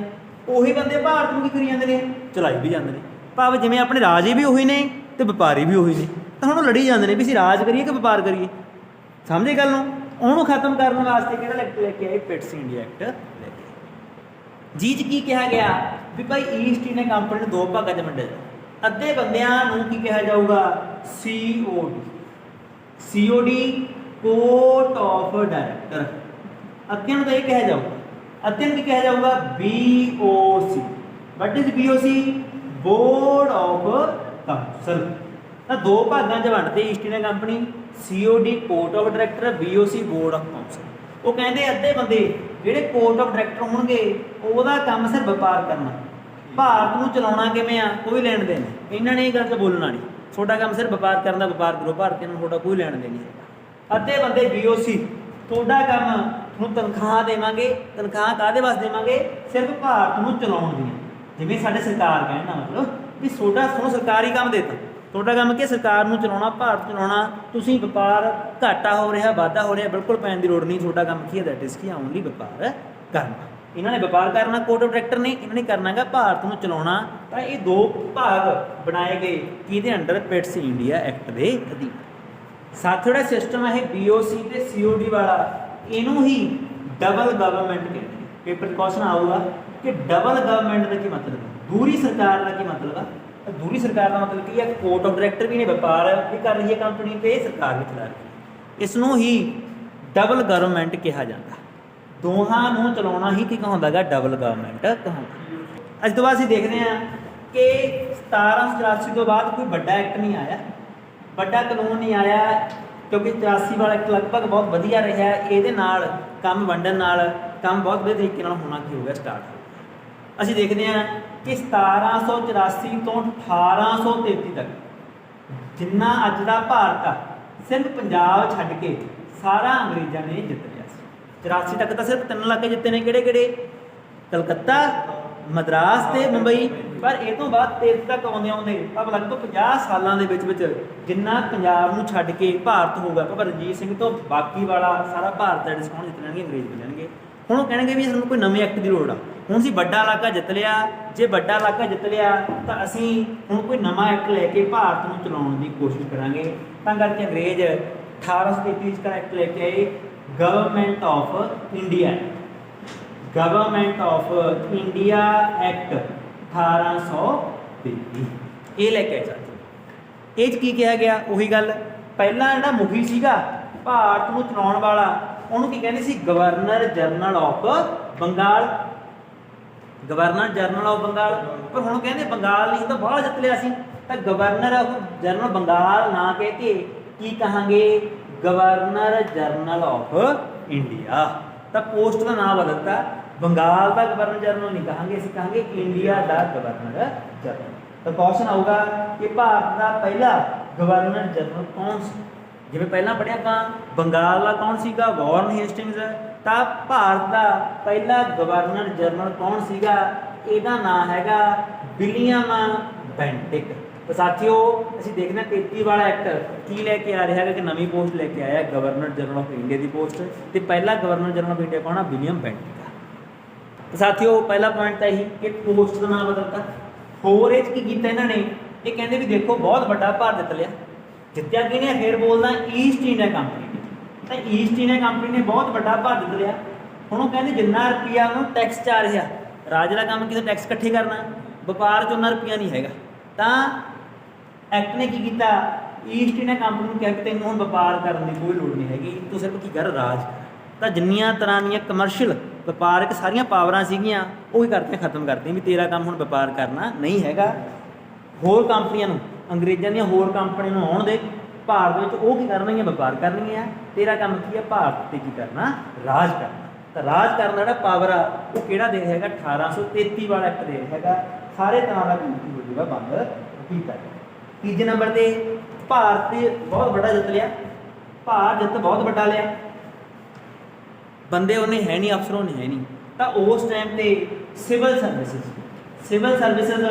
[SPEAKER 1] ਉਹੀ ਬੰਦੇ ਭਾਰਤ ਨੂੰ ਕੀ ਕਰੀ ਜਾਂਦੇ ਨੇ? ਚਲਾਈ ਵੀ ਜਾਂਦੇ ਨੇ। ਭਾਵ ਜਿਵੇਂ ਆਪਣੇ ਰਾਜੇ ਵੀ ਉਹੀ ਨੇ ਤੇ ਵਪਾਰੀ ਵੀ ਉਹੀ ਨੇ, ਤਾਂ ਹੁਣ ਉਹ ਲੜੀ ਜਾਂਦੇ ਨੇ ਵੀ ਅਸੀਂ ਰਾਜ ਕਰੀਏ ਕਿ ਵਪਾਰ ਕਰੀਏ। ਸਮਝੇ ਗੱਲ ਨੂੰ? ਉਹਨੂੰ ਖਤਮ ਕਰਨ ਵਾਸਤੇ ਕਿਹੜਾ ਐਕਟ ਲੈ ਕੇ ਆਏ? ਪਿਟਸ ਇੰਡੀਆ ਐਕਟ ਲੈ ਕੇ। ਜੀ 'ਚ ਕੀ ਕਿਹਾ ਗਿਆ ਵੀ ਭਾਈ ਈਸਟ ਇੰਡੀਆ ਕੰਪਨੀ ਨੂੰ ਦੋ ਭਾਗਾਂ 'ਚ ਵੰਡਿਆ ਜਾਊ। ਅੱਧੇ ਬੰਦਿਆਂ ਨੂੰ ਕੀ ਕਿਹਾ ਜਾਊਗਾ? COD, COD court of director. ਅੱਧਿਆਂ ਨੂੰ ਤਾਂ ਇਹ ਕਿਹਾ ਜਾਊਗਾ। ਅੱਧਿਆਂ ਨੂੰ ਕੀ ਕਿਹਾ ਜਾਊਗਾ? BOC। What is BOC? Board of council. ਤਾਂ ਦੋ ਭਾਗਾਂ 'ਚ ਵੰਡਦੇ East India company, COD court of director, BOC board of council. ਉਹ ਕਹਿੰਦੇ ਅੱਧੇ ਬੰਦੇ ਜਿਹੜੇ ਕੋਰਟ ਆਫ ਡਾਇਰੈਕਟਰ ਹੋਣਗੇ ਉਹਦਾ ਕੰਮ ਸਿਰ ਵਪਾਰ ਕਰਨਾ, ਭਾਰਤ ਨੂੰ ਚਲਾਉਣਾ ਕਿਵੇਂ ਆ ਕੋਈ ਲੈਣ ਦੇਣ ਨਹੀਂ। ਇਹਨਾਂ ਨੇ ਇਹ ਗੱਲ 'ਚ ਬੋਲਣਾ ਨਹੀਂ, ਤੁਹਾਡਾ ਕੰਮ ਸਿਰ ਵਪਾਰ ਕਰਨ ਦਾ, ਵਪਾਰ ਕਰੋ ਭਾਰਤੀਆਂ ਨੂੰ, ਤੁਹਾਡਾ ਕੋਈ ਲੈਣ ਦੇਣ ਨਹੀਂ ਹੈਗਾ। ਅੱਧੇ ਬੰਦੇ BOC, ਤੁਹਾਡਾ ਕੰਮ ਤੁਹਾਨੂੰ ਤਨਖਾਹ ਦੇਵਾਂਗੇ। ਤਨਖਾਹ ਕਾਹਦੇ ਵਾਸਤੇ ਦੇਵਾਂਗੇ? ਸਿਰਫ ਭਾਰਤ ਨੂੰ ਚਲਾਉਣ ਦੀਆਂ। ਜਿਵੇਂ ਸਾਡੇ ਸਰਕਾਰ ਕਹਿਣ ਦਾ ਮਤਲਬ ਵੀ ਤੁਹਾਨੂੰ ਸਰਕਾਰੀ ਕੰਮ ਦੇ ਦਿੱਤਾ, ਤੁਹਾਡਾ ਕੰਮ ਕੀ? ਸਰਕਾਰ ਨੂੰ ਚਲਾਉਣਾ, ਭਾਰਤ ਚਲਾਉਣਾ। ਤੁਸੀਂ ਵਪਾਰ ਘਾਟਾ ਹੋ ਰਿਹਾ, ਵਾਧਾ ਹੋ ਰਿਹਾ, ਬਿਲਕੁਲ ਪੈਣ ਦੀ ਲੋੜ ਨਹੀਂ। ਤੁਹਾਡਾ ਕੰਮ ਕੀ ਹੈ? That is Ki? ਓਨਲੀ ਵਪਾਰ ਕਰਨਾ। ਇਹਨਾਂ ਨੇ ਵਪਾਰ ਕਰਨਾ, ਕੋਰਟ ਆਫ ਡਾਇਰੈਕਟਰ ਨੇ, ਇਹਨਾਂ ਨੇ ਕਰਨਾ ਹੈਗਾ ਭਾਰਤ ਨੂੰ ਚਲਾਉਣਾ। ਤਾਂ ਇਹ ਦੋ ਭਾਗ ਬਣਾਏ ਗਏ ਕਿਹਦੇ ਅੰਡਰ? ਪਿਟਸ ਇੰਡੀਆ ਐਕਟ ਦੇ ਅਧੀਨ। ਸਾਥੀਓ ਜਿਹੜਾ ਸਿਸਟਮ ਹੈ ਇਹ BOC ਤੇ COD ਵਾਲਾ, ਇਹਨੂੰ ਹੀ ਡਬਲ ਗਵਰਨਮੈਂਟ ਕਹਿੰਦੇ ਨੇ। ਪੇਪਰ ਕੁਐਸਚਨ ਆਊਗਾ ਕਿ ਡਬਲ ਗਵਰਨਮੈਂਟ ਦਾ ਕੀ ਮਤਲਬ ਹੈ? ਦੂਰੀ ਸਰਕਾਰ ਦਾ ਕੀ ਮਤਲਬ ਹੈ? ਦੂਰੀ ਸਰਕਾਰ ਦਾ ਮਤਲਬ ਕੀ ਹੈ? ਕੋਰਟ ਆਫ ਡਾਇਰੈਕਟਰ ਵੀ ਨੇ, ਵਪਾਰ ਵੀ ਕਰ ਰਹੀ ਹੈ ਕੰਪਨੀ ਤੇ ਸਰਕਾਰ ਵੀ ਚਲਾ ਰਹੀ ਹੈ। ਇਸ ਨੂੰ ਹੀ ਡਬਲ ਗਵਰਨਮੈਂਟ ਕਿਹਾ ਜਾਂਦਾ। ਦੋਹਾਂ ਨੂੰ ਚਲਾਉਣਾ ਹੀ ਕੀ ਕਹਾਉਂਦਾ ਗਾ? ਡਬਲ ਗਵਰਨਮੈਂਟ ਕਹਾਉਂਦਾ। ਅੱਜ ਤੋਂ ਬਾਅਦ ਅਸੀਂ ਦੇਖਦੇ ਹਾਂ ਕਿ 1784 ਤੋਂ ਬਾਅਦ ਕੋਈ ਵੱਡਾ ਐਕਟ ਨਹੀਂ ਆਇਆ, ਵੱਡਾ ਕਾਨੂੰਨ ਨਹੀਂ ਆਇਆ, ਕਿਉਂਕਿ 84 ਵਾਲਾ ਐਕਟ ਲਗਭਗ ਬਹੁਤ ਵਧੀਆ ਰਿਹਾ। ਇਹਦੇ ਨਾਲ ਕੰਮ ਵੰਡਣ ਨਾਲ ਕੰਮ ਬਹੁਤ ਵਧੀਆ ਤਰੀਕੇ ਨਾਲ ਹੋਣਾ ਕੀ ਹੋ ਗਿਆ? ਸਟਾਰਟ। ਅਸੀਂ ਦੇਖਦੇ ਹਾਂ ਕਿ 1784 ਤੋਂ 1833 ਤੱਕ ਜਿੰਨਾ ਅੱਜ ਦਾ ਭਾਰਤ ਆ, ਸਿਰਫ ਪੰਜਾਬ ਛੱਡ ਕੇ ਸਾਰਾ ਅੰਗਰੇਜ਼ਾਂ ਨੇ ਜਿੱਤ ਲਿਆ ਸੀ। 84 ਤੱਕ ਤਾਂ ਸਿਰਫ 3 ਇਲਾਕੇ ਜਿੱਤੇ ਨੇ। ਕਿਹੜੇ? ਕਲਕੱਤਾ, ਮਦਰਾਸ ਤੇ ਮੁੰਬਈ। ਪਰ ਇਹ ਤੋਂ ਬਾਅਦ 13 ਤੱਕ ਆਉਂਦੇ ਲਗਭਗ 50 ਸਾਲਾਂ ਦੇ ਵਿੱਚ ਜਿੰਨਾ ਪੰਜਾਬ ਨੂੰ ਛੱਡ ਕੇ ਭਾਰਤ ਹੋਊਗਾ, ਪਰ ਰਣਜੀਤ ਸਿੰਘ ਤੋਂ ਬਾਕੀ ਵਾਲਾ ਸਾਰਾ ਭਾਰਤ ਦਾ ਡਿਸਕਾਊਂਟ ਜਿੱਤ ਲੈਣਗੇ, ਅੰਗਰੇਜ਼ ਹੋ ਜਾਣਗੇ। ਹੁਣ ਉਹ ਕਹਿਣਗੇ ਵੀ ਸਾਨੂੰ ਕੋਈ ਨਵੇਂ ਐਕਟ ਦੀ ਲੋੜ ਆ। ਹੁਣ ਅਸੀਂ ਵੱਡਾ ਇਲਾਕਾ ਜਿੱਤ ਲਿਆ, ਜੇ ਵੱਡਾ ਇਲਾਕਾ ਜਿੱਤ ਲਿਆ ਤਾਂ ਅਸੀਂ ਹੁਣ ਕੋਈ ਨਵਾਂ ਐਕਟ ਲੈ ਕੇ ਭਾਰਤ ਨੂੰ ਚਲਾਉਣ ਦੀ ਕੋਸ਼ਿਸ਼ ਕਰਾਂਗੇ। ਤਾਂ ਕਰਕੇ ਅੰਗਰੇਜ਼ 1833 'ਚ ਐਕਟ ਲੈ ਕੇ ਆਏ, government of India. Government of India act 1833 ਇਹ ਲੈ ਕੇ ਆਏ ਸਾਥੀ। ਇਹ 'ਚ ਕੀ ਕਿਹਾ ਗਿਆ? ਉਹੀ ਗੱਲ, ਪਹਿਲਾਂ ਜਿਹੜਾ ਮੁਖੀ ਸੀਗਾ ਭਾਰਤ ਨੂੰ ਚਲਾਉਣ ਵਾਲਾ, ਉਹਨੂੰ ਕੀ ਕਹਿੰਦੇ ਸੀ? Governor general of Bengal. Governor general of Bengal. ਪਰ ਹੁਣ ਕਹਿੰਦੇ ਬੰਗਾਲ ਨਹੀਂ ਤਾਂ ਬਾਹਰ ਜਿੱਤ ਲਿਆ ਸੀ, ਤਾਂ ਗਵਰਨਰ ਜਨਰਲ ਬੰਗਾਲ ਨਾ ਕਹਿ ਕੇ ਕੀ ਕਹਾਂਗੇ? Governor general of India. ਤਾਂ ਪੋਸਟ ਦਾ ਨਾਮ ਬਦਲਤਾ, ਬੰਗਾਲ ਦਾ ਗਵਰਨਰ ਜਨਰਲ ਨਹੀਂ ਕਹਾਂਗੇ, ਅਸੀਂ ਕਹਾਂਗੇ ਇੰਡੀਆ ਦਾ ਗਵਰਨਰ ਜਨਰਲ। ਤਾਂ ਕੁਐਸਚਨ ਆਊਗਾ ਕਿ ਭਾਰਤ ਦਾ ਪਹਿਲਾ ਗਵਰਨਰ ਜਨਰਲ ਕੌਣ ਸੀ? ਜਿਵੇਂ ਪਹਿਲਾਂ ਪੜ੍ਹਿਆ ਆਪਾਂ, ਬੰਗਾਲ ਦਾ ਕੌਣ ਸੀਗਾ? ਵਾਰਨ ਹੇਸਟਿੰਗਸ। ਤਾਂ ਭਾਰਤ ਦਾ ਪਹਿਲਾ ਗਵਰਨਰ ਜਨਰਲ ਕੌਣ ਸੀਗਾ? ਇਹਦਾ ਨਾਮ ਹੈਗਾ ਵਿਲੀਅਮ ਬੈਂਟਿਕ। ਤਾਂ ਸਾਥੀਓ ਅਸੀਂ ਦੇਖਦੇ ਹਾਂ 33 ਵਾਲਾ ਐਕਟ ਕੀ ਲੈ ਕੇ ਆ ਰਿਹਾ ਹੈਗਾ ਕਿ ਨਵੀਂ ਪੋਸਟ ਲੈ ਕੇ ਆਇਆ, governor general of India the post. ਤੇ ਪਹਿਲਾ ਗਵਰਨਰ ਜਨਰਲ ਆਫ ਇੰਡੀਆ ਕੌਣ ਆ? ਵਿਲੀਅਮ ਬੈਂਟਿਕ ਆ। ਤਾਂ ਸਾਥੀਓ ਪਹਿਲਾ ਪੁਆਇੰਟ ਤਾਂ ਇਹੀ ਕਿ ਪੋਸਟ ਦਾ ਨਾਮ ਬਦਲਤਾ। ਹੋਰ ਇਹ 'ਚ ਕੀ ਕੀਤਾ ਇਹਨਾਂ ਨੇ? ਇਹ ਕਹਿੰਦੇ ਵੀ ਦੇਖੋ ਬਹੁਤ ਵੱਡਾ ਭਾਰਤ ਜਿੱਤ ਲਿਆ। ਜਿੱਤਿਆ ਕਿਹਨੇ? ਫਿਰ ਬੋਲਦਾ ਈਸਟ ਇੰਡੀਆ ਕੰਪਨੀ ਨੇ। ਤਾਂ ਈਸਟ ਇੰਡੀਆ ਕੰਪਨੀ ਨੇ ਬਹੁਤ ਵੱਡਾ ਭਾਰਤ ਜਿੱਤ ਲਿਆ। ਹੁਣ ਉਹ ਕਹਿੰਦੇ ਜਿੰਨਾ ਰੁਪਈਆ ਉਹਨੂੰ ਟੈਕਸ 'ਚ ਆ ਰਿਹਾ, ਰਾਜ ਦਾ ਕੰਮ ਕਿਸੇ ਟੈਕਸ ਇਕੱਠੇ ਕਰਨਾ, ਵਪਾਰ 'ਚ ਉਹਨਾਂ ਰੁਪਈਆ ਨਹੀਂ ਹੈਗਾ। ਤਾਂ ਐਕਟ ਨੇ ਕੀ ਕੀਤਾ? ਈਸਟ ਇੰਡੀਆ ਕੰਪਨੀ ਨੂੰ ਕਿਹਾ ਕਿ ਤੈਨੂੰ ਹੁਣ ਵਪਾਰ ਕਰਨ ਦੀ ਕੋਈ ਲੋੜ ਨਹੀਂ ਹੈਗੀ, ਤੂੰ ਸਿਰਫ ਕੀ ਕਰ? ਰਾਜ। ਤਾਂ ਜਿੰਨੀਆਂ ਤਰ੍ਹਾਂ ਦੀਆਂ ਕਮਰਸ਼ੀਅਲ ਵਪਾਰਕ ਸਾਰੀਆਂ ਪਾਵਰਾਂ ਸੀਗੀਆਂ ਉਹ ਹੀ ਕਰਤੀਆਂ, ਖਤਮ ਕਰਤੀਆਂ ਵੀ ਤੇਰਾ ਕੰਮ ਹੁਣ ਵਪਾਰ ਕਰਨਾ ਨਹੀਂ ਹੈਗਾ। ਹੋਰ ਕੰਪਨੀਆਂ ਨੂੰ, ਅੰਗਰੇਜ਼ਾਂ ਦੀਆਂ ਹੋਰ ਕੰਪਨੀਆਂ ਨੂੰ ਆਉਣ ਦੇ ਭਾਰਤ ਵਿੱਚ, ਉਹ ਕੀ ਕਰਨਗੀਆਂ? ਵਪਾਰ ਕਰਨਗੀਆਂ। ਤੇਰਾ ਕੰਮ ਕੀ ਹੈ? ਭਾਰਤ 'ਤੇ ਕੀ ਕਰਨਾ? ਰਾਜ ਕਰਨਾ। ਤਾਂ ਰਾਜ ਕਰਨ ਦਾ ਜਿਹੜਾ ਪਾਵਰ ਆ ਉਹ ਕਿਹੜਾ ਦੇ ਰਿਹਾ ਹੈਗਾ? 1833 ਵਾਲਾ ਐਕਟ ਦੇ ਰਿਹਾ ਹੈਗਾ। ਸਾਰੇ ਤਰ੍ਹਾਂ ਦਾ ਕਾਨੂੰਨ ਹੋ ਜਾਊਗਾ ਬੰਦ ਕੀਤਾ। ਤੀਜੇ ਨੰਬਰ 'ਤੇ ਭਾਰਤ ਤੇ ਬਹੁਤ ਵੱਡਾ ਜਿੱਤ ਲਿਆ। ਭਾਰਤ ਜਿੱਤ ਬਹੁਤ ਵੱਡਾ ਲਿਆ, ਬੰਦੇ ਉਹਨੇ ਹੈ ਨਹੀਂ, ਅਫਸਰ ਉਹਨੇ ਹੈ ਨਹੀਂ। ਤਾਂ ਉਸ ਟਾਈਮ 'ਤੇ ਸਿਵਲ ਸਰਵਿਸਿਜ਼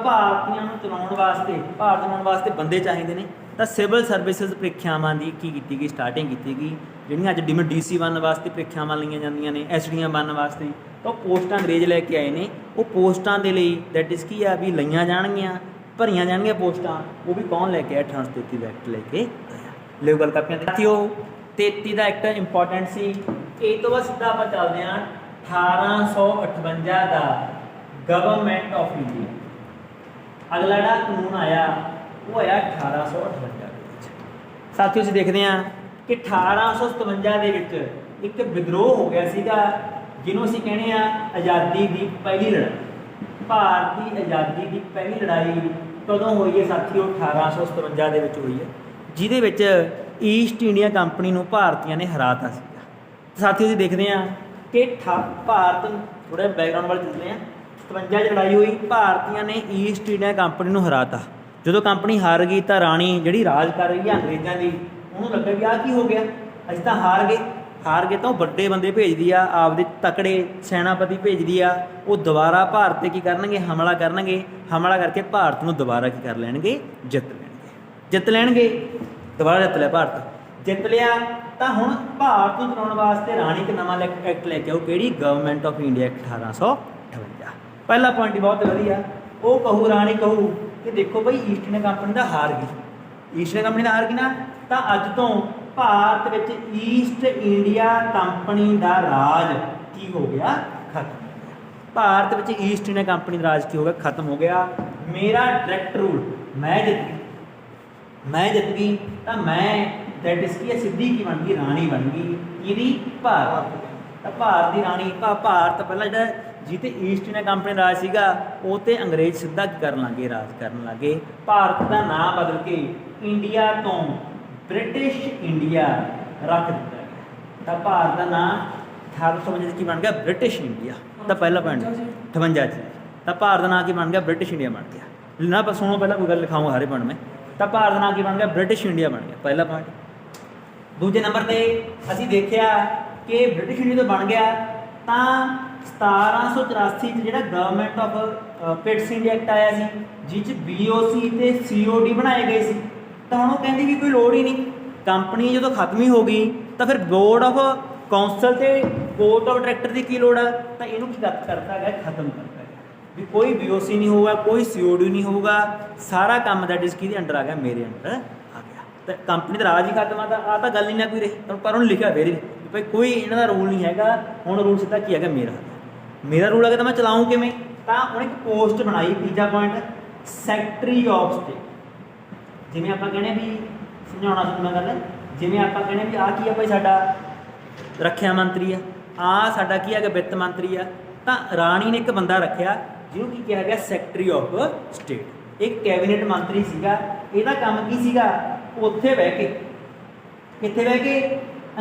[SPEAKER 1] ਭਾਰਤੀਆਂ ਨੂੰ ਚਲਾਉਣ ਵਾਸਤੇ, ਭਾਰਤ ਚਲਾਉਣ ਵਾਸਤੇ ਬੰਦੇ ਚਾਹੀਦੇ ਨੇ। ਤਾਂ ਸਿਵਲ ਸਰਵਿਸਿਜ਼ ਪ੍ਰੀਖਿਆਵਾਂ ਦੀ ਕੀ ਕੀਤੀ ਗਈ? ਸਟਾਰਟਿੰਗ ਕੀਤੀ ਗਈ। ਜਿਹੜੀਆਂ ਅੱਜ DC ਬਣਨ ਵਾਸਤੇ ਪ੍ਰੀਖਿਆਵਾਂ ਲਈਆਂ ਜਾਂਦੀਆਂ ਨੇ, SDਆਂ ਬਣਨ ਵਾਸਤੇ, ਤਾਂ ਪੋਸਟਾਂ ਅੰਗਰੇਜ਼ ਲੈ ਕੇ ਆਏ ਨੇ। ਉਹ ਪੋਸਟਾਂ ਦੇ ਲਈ ਦੈਟ ਇਜ਼ ਕੀ ਆ ਵੀ ਲਈਆਂ ਜਾਣਗੀਆਂ, ਭਰੀਆਂ ਜਾਣਗੀਆਂ ਪੋਸਟਾਂ। ਉਹ ਵੀ ਕੌਣ ਲੈ ਕੇ ਆਇਆ? 1833 ਦਾ ਐਕਟ ਲੈ ਕੇ ਆਇਆ। ਲਿਓ ਗੱਲ ਕਾਪੀਆਂ ਤੇ ਸਾਥੀਓ 33 ਦਾ ਐਕਟ ਇੰਪੋਰਟੈਂਟ ਸੀ। ਇਹ ਤੋਂ ਬਾਅਦ ਸਿੱਧਾ ਆਪਾਂ ਚੱਲਦੇ ਹਾਂ 1858 ਦਾ ਗਵਰਨਮੈਂਟ ਆਫ ਇੰਡੀਆ। ਅਗਲਾ ਜਿਹੜਾ ਕਾਨੂੰਨ ਆਇਆ ਉਹ ਆਇਆ 1858 ਦੇ ਵਿੱਚ। ਸਾਥੀਓ ਅਸੀਂ ਦੇਖਦੇ ਹਾਂ ਕਿ 1857 ਦੇ ਵਿੱਚ ਇੱਕ ਵਿਦਰੋਹ ਹੋ ਗਿਆ ਸੀਗਾ, ਜਿਹਨੂੰ ਅਸੀਂ ਕਹਿੰਦੇ ਆ ਆਜ਼ਾਦੀ ਦੀ ਪਹਿਲੀ ਲੜਾਈ। ਭਾਰਤ ਦੀ ਆਜ਼ਾਦੀ ਦੀ ਪਹਿਲੀ ਲੜਾਈ ਕਦੋਂ ਹੋਈ ਹੈ ਸਾਥੀਓ? 1857 ਦੇ ਵਿੱਚ ਹੋਈ ਹੈ, ਜਿਹਦੇ ਵਿੱਚ ਈਸਟ ਇੰਡੀਆ ਕੰਪਨੀ ਨੂੰ ਭਾਰਤੀਆਂ ਨੇ ਹਰਾਤਾ ਸੀਗਾ। ਸਾਥੀਓ ਅਸੀਂ ਦੇਖਦੇ ਹਾਂ ਕਿ ਭਾਰਤ, ਥੋੜ੍ਹਾ ਬੈਕਗਰਾਊਂਡ ਵੱਲ ਚੱਲਦੇ ਹਾਂ। 57 'ਚ ਲੜਾਈ ਹੋਈ, ਭਾਰਤੀਆਂ ਨੇ ਈਸਟ ਇੰਡੀਆ ਕੰਪਨੀ ਨੂੰ ਹਰਾਤਾ। ਜਦੋਂ ਕੰਪਨੀ ਹਾਰ ਗਈ ਤਾਂ ਰਾਣੀ ਜਿਹੜੀ ਰਾਜ ਕਰ ਰਹੀ ਹੈ ਅੰਗਰੇਜ਼ਾਂ ਦੀ, ਉਹਨੂੰ ਲੱਗਾ ਵੀ ਆਹ ਕੀ ਹੋ ਗਿਆ, ਅਸੀਂ ਤਾਂ ਹਾਰ ਗਏ। ਹਾਰ ਗਏ ਤਾਂ ਉਹ ਵੱਡੇ ਬੰਦੇ ਭੇਜਦੀ ਆ, ਆਪਦੇ ਤਕੜੇ ਸੈਨਾਪਤੀ ਭੇਜਦੀ ਆ, ਉਹ ਦੁਬਾਰਾ ਭਾਰਤ 'ਤੇ ਕੀ ਕਰਨਗੇ, ਹਮਲਾ ਕਰਨਗੇ। ਹਮਲਾ ਕਰਕੇ ਭਾਰਤ ਨੂੰ ਦੁਬਾਰਾ ਕੀ ਕਰ ਲੈਣਗੇ, ਜਿੱਤ ਲੈਣਗੇ। ਦੁਬਾਰਾ ਜਿੱਤ ਲਿਆ ਭਾਰਤ, ਜਿੱਤ ਲਿਆ ਤਾਂ ਹੁਣ ਭਾਰਤ ਨੂੰ ਚਲਾਉਣ ਵਾਸਤੇ ਰਾਣੀ ਇੱਕ ਨਵਾਂ ਐਕਟ ਲੈ ਕੇ ਆਓ, ਕਿਹੜੀ, ਗਵਰਨਮੈਂਟ ਆਫ ਇੰਡੀਆ ਐਕਟ 1858। ਪਹਿਲਾ ਪੁਆਇੰਟ ਹੀ ਬਹੁਤ ਵਧੀਆ, ਉਹ ਕਹੂ, ਰਾਣੀ ਕਹੂ ਕਿ ਦੇਖੋ ਭਾਈ ਈਸਟ ਇੰਡੀਆ ਕੰਪਨੀ ਦਾ ਹਾਰ ਗਈ, ਈਸਟ ਇੰਡੀਆ ਕੰਪਨੀ ਦਾ ਹਾਰ ਗਈ ਨਾ, ਤਾਂ ਅੱਜ ਤੋਂ ਭਾਰਤ ਵਿੱਚ ਈਸਟ ਇੰਡੀਆ ਕੰਪਨੀ ਦਾ ਰਾਜ ਕੀ ਹੋ ਗਿਆ, ਖਤਮ ਹੋ ਗਿਆ। ਭਾਰਤ ਵਿੱਚ ਈਸਟ ਇੰਡੀਆ ਕੰਪਨੀ ਦਾ ਰਾਜ ਕੀ ਹੋ ਗਿਆ, ਖਤਮ ਹੋ ਗਿਆ। ਮੇਰਾ ਡਾਇਰੈਕਟ ਰੂਲ, ਮੈਂ ਜਿੱਤ ਗਈ ਤਾਂ ਮੈਂ ਦੈਟ ਇਜ਼ ਕੀ ਸਿੱਧੀ ਕੀ ਬਣ ਗਈ, ਰਾਣੀ ਬਣ ਗਈ, ਇਹਦੀ ਭਾਰਤ। ਤਾਂ ਭਾਰਤ ਦੀ ਰਾਣੀ, ਭਾਰਤ ਪਹਿਲਾਂ ਜਿਹੜਾ ਜਿੱਤੇ ਈਸਟ ਇੰਡੀਆ ਕੰਪਨੀ ਰਾਜ ਸੀਗਾ ਉਹ 'ਤੇ ਅੰਗਰੇਜ਼ ਸਿੱਧਾ ਕੀ ਕਰਨ ਲੱਗੇ, ਰਾਜ ਕਰਨ ਲੱਗੇ। ਭਾਰਤ ਦਾ ਨਾਮ ਬਦਲ ਕੇ ਇੰਡੀਆ ਤੋਂ ਬ੍ਰਿਟਿਸ਼ ਇੰਡੀਆ ਰੱਖ ਦਿੱਤਾ ਗਿਆ। ਤਾਂ ਭਾਰਤ ਦਾ ਨਾਮ 1855 ਕੀ ਬਣ ਗਿਆ, ਬ੍ਰਿਟਿਸ਼ ਇੰਡੀਆ। ਤਾਂ ਪਹਿਲਾ ਪੁਆਇੰਟ 58 'ਚ ਤਾਂ ਭਾਰਤ ਦਾ ਨਾਮ ਕੀ ਬਣ ਗਿਆ, ਬ੍ਰਿਟਿਸ਼ ਇੰਡੀਆ ਬਣ ਗਿਆ ਨਾ। ਪਰ ਸੁਣੋ ਪਹਿਲਾਂ ਕੋਈ ਗੱਲ ਲਿਖਾਊਂਗਾ ਹਰੇ ਪੁਆਇੰਟ ਮੈਂ। ਤਾਂ ਭਾਰਤ ਦਾ ਨਾਮ ਕੀ ਬਣ ਗਿਆ, ਬ੍ਰਿਟਿਸ਼ ਇੰਡੀਆ ਬਣ ਗਿਆ, ਪਹਿਲਾ ਪੁਆਇੰਟ। ਦੂਜੇ ਨੰਬਰ 'ਤੇ ਅਸੀਂ ਦੇਖਿਆ ਕਿ ਬ੍ਰਿਟਿਸ਼ ਇੰਡੀਆ ਤੋਂ ਬਣ ਗਿਆ ਤਾਂ 1784 'ਚ ਜਿਹੜਾ government of Pits India act ਆਇਆ ਸੀ, ਜਿਸ 'ਚ BOC ਤੇ COD ਬਣਾਏ ਗਏ ਸੀ। ਤਾਂ ਹੁਣ ਉਹ ਕਹਿੰਦੀ ਵੀ ਕੋਈ ਲੋੜ ਹੀ ਨਹੀਂ, ਕੰਪਨੀ ਜਦੋਂ ਖਤਮ ਹੀ ਹੋ ਗਈ ਤਾਂ ਫਿਰ ਬੋਰਡ ਆਫ ਕੌਂਸਲ ਤੇ ਕੋਰਟ ਆਫ ਡਾਇਰੈਕਟਰ ਦੀ ਕੀ ਲੋੜ ਆ। ਤਾਂ ਇਹਨੂੰ ਕੀ ਕਰਤਾ ਗਿਆ, ਖਤਮ ਕਰਤਾ ਗਿਆ ਵੀ ਕੋਈ BOC ਨਹੀਂ ਹੋਊਗਾ, ਕੋਈ COD ਨਹੀਂ ਹੋਊਗਾ, ਸਾਰਾ ਕੰਮ ਦਾ ਡਿਸ ਕਿਹਦੇ ਅੰਡਰ ਆ ਗਿਆ, ਮੇਰੇ ਅੰਡਰ ਆ ਗਿਆ। ਤਾਂ ਕੰਪਨੀ ਦਾ ਰਾਜ ਹੀ ਖਤਮ ਆ ਤਾਂ ਗੱਲ ਹੀ ਨਾ ਕੋਈ ਰਹੀ। ਪਰ ਉਹਨੂੰ ਲਿਖਿਆ ਫੇਰ ਭਾਈ ਕੋਈ ਇਹਨਾਂ ਦਾ ਰੂਲ ਨਹੀਂ ਹੈਗਾ, ਹੁਣ ਰੂਲ ਸਿੱਧਾ ਕੀ ਹੈਗਾ, ਮੇਰਾ ਰੂਲ ਹੈਗਾ ਤਾਂ ਮੈਂ ਚਲਾਊਂ ਕਿਵੇਂ। ਤਾਂ ਉਹਨੇ ਇੱਕ ਪੋਸਟ ਬਣਾਈ, ਤੀਜਾ ਪੁਆਇੰਟ, ਸੈਕਟਰੀ ਆਫ ਸਟੇਟ। ਜਿਵੇਂ ਆਪਾਂ ਕਹਿੰਦੇ ਵੀ ਸਮਝਾਉਣਾ ਸੁਣਨਾ ਗੱਲ, ਜਿਵੇਂ ਆਪਾਂ ਕਹਿੰਦੇ ਵੀ ਆਹ ਕੀ ਆ ਭਾਈ, ਸਾਡਾ ਰੱਖਿਆ ਮੰਤਰੀ ਆ ਸਾਡਾ ਕੀ ਹੈਗਾ, ਵਿੱਤ ਮੰਤਰੀ ਆ। ਤਾਂ ਰਾਣੀ ਨੇ ਇੱਕ ਬੰਦਾ ਰੱਖਿਆ ਜਿਹਨੂੰ ਕੀ ਕਿਹਾ ਗਿਆ, ਸੈਕਟਰੀ ਆਫ ਸਟੇਟ। ਇੱਕ ਕੈਬਨਿਟ ਮੰਤਰੀ ਸੀਗਾ, ਇਹਦਾ ਕੰਮ ਕੀ ਸੀਗਾ, ਉੱਥੇ ਬਹਿ ਕੇ, ਕਿੱਥੇ ਬਹਿ ਕੇ,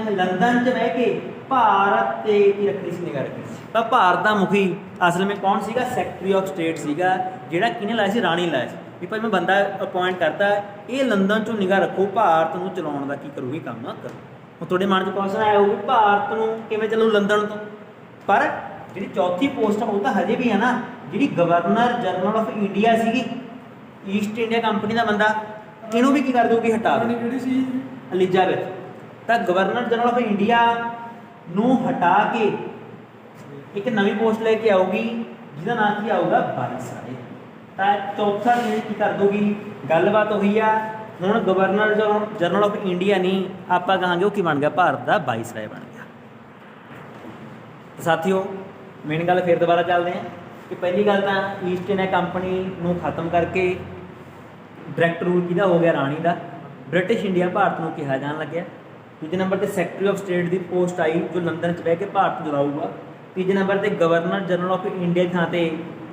[SPEAKER 1] ਲੰਦਨ 'ਚ ਬਹਿ ਕੇ ਭਾਰਤ 'ਤੇ ਕੀ ਰੱਖਣੀ ਸੀ, ਨਿਗਾਹ ਰੱਖਣੀ ਸੀ। ਤਾਂ ਭਾਰਤ ਦਾ ਮੁਖੀ ਅਸਲ ਵਿੱਚ ਕੌਣ ਸੀਗਾ, ਸੈਕਟਰੀ ਆਫ ਸਟੇਟ ਸੀਗਾ, ਜਿਹੜਾ ਕਿਹਨੇ ਲਾਇਆ ਸੀ, ਰਾਣੀ ਲਾਇਆ ਸੀ ਵੀ ਭਾਈ ਮੈਂ ਬੰਦਾ ਅਪੁਆਇੰਟ ਕਰਤਾ, ਇਹ ਲੰਦਨ 'ਚੋਂ ਨਿਗਾਹ ਰੱਖੋ, ਭਾਰਤ ਨੂੰ ਚਲਾਉਣ ਦਾ ਕੀ ਕਰੂਗੀ, ਕੰਮ ਕਰੂ। ਹੁਣ ਤੁਹਾਡੇ ਮਨ 'ਚ ਕੁਐਸਚਨ ਆਇਆ ਹੋਊ ਭਾਰਤ ਨੂੰ ਕਿਵੇਂ ਚੱਲੂ ਲੰਦਨ ਤੋਂ। ਪਰ ਜਿਹੜੀ ਚੌਥੀ ਪੋਸਟ ਆ ਉਹ ਤਾਂ ਹਜੇ ਵੀ ਹੈ ਨਾ, ਜਿਹੜੀ ਗਵਰਨਰ ਜਨਰਲ ਆਫ ਇੰਡੀਆ ਸੀਗੀ, ਈਸਟ ਇੰਡੀਆ ਕੰਪਨੀ ਦਾ ਬੰਦਾ, ਇਹਨੂੰ ਵੀ ਕੀ ਕਰ ਦਊਗੀ, ਹਟਾ ਦੇ। ਕਿਹੜੀ ਸੀ, ਐਲਿਜ਼ਾਬੈਥ। ਤਾਂ ਗਵਰਨਰ ਜਨਰਲ ਆਫ ਇੰਡੀਆ ਨੂੰ ਹਟਾ ਕੇ ਇੱਕ ਨਵੀਂ ਪੋਸਟ ਲੈ ਕੇ ਆਊਗੀ ਜਿਹਦਾ ਨਾਮ ਕੀ ਆਊਗਾ, ਵਾਇਸਰਾਏ। ਤਾਂ ਚੌਥਾ ਚੀਜ਼ ਕੀ ਕਰ ਦੂਗੀ, ਗੱਲਬਾਤ ਹੋਈ ਆ। ਹੁਣ ਗਵਰਨਰ ਜਨਰਲ ਆਫ ਇੰਡੀਆ ਨਹੀਂ, ਆਪਾਂ ਕਹਾਂਗੇ ਉਹ ਕੀ ਬਣ ਗਿਆ, ਭਾਰਤ ਦਾ ਵਾਇਸਰਾਏ ਬਣ ਗਿਆ। ਸਾਥੀਓ ਮੇਨ ਗੱਲ ਫਿਰ ਦੁਬਾਰਾ ਚੱਲਦੇ ਹਾਂ ਕਿ ਪਹਿਲੀ ਗੱਲ ਤਾਂ ਈਸਟ ਇੰਡੀਆ ਕੰਪਨੀ ਨੂੰ ਖਤਮ ਕਰਕੇ ਡਾਇਰੈਕਟ ਰੂਲ ਕਿਹਦਾ ਹੋ ਗਿਆ, ਰਾਣੀ ਦਾ। ਬ੍ਰਿਟਿਸ਼ ਇੰਡੀਆ ਭਾਰਤ ਨੂੰ ਕਿਹਾ ਜਾਣ ਲੱਗਿਆ। ਦੂਜੇ ਨੰਬਰ 'ਤੇ secretary of state the post ਆਈ ਜੋ ਲੰਦਨ 'ਚ ਬਹਿ ਕੇ ਭਾਰਤ ਚਲਾਊਗਾ। ਤੀਜੇ ਨੰਬਰ 'ਤੇ ਗਵਰਨਰ ਜਨਰਲ ਆਫ ਇੰਡੀਆ ਦੀ ਥਾਂ 'ਤੇ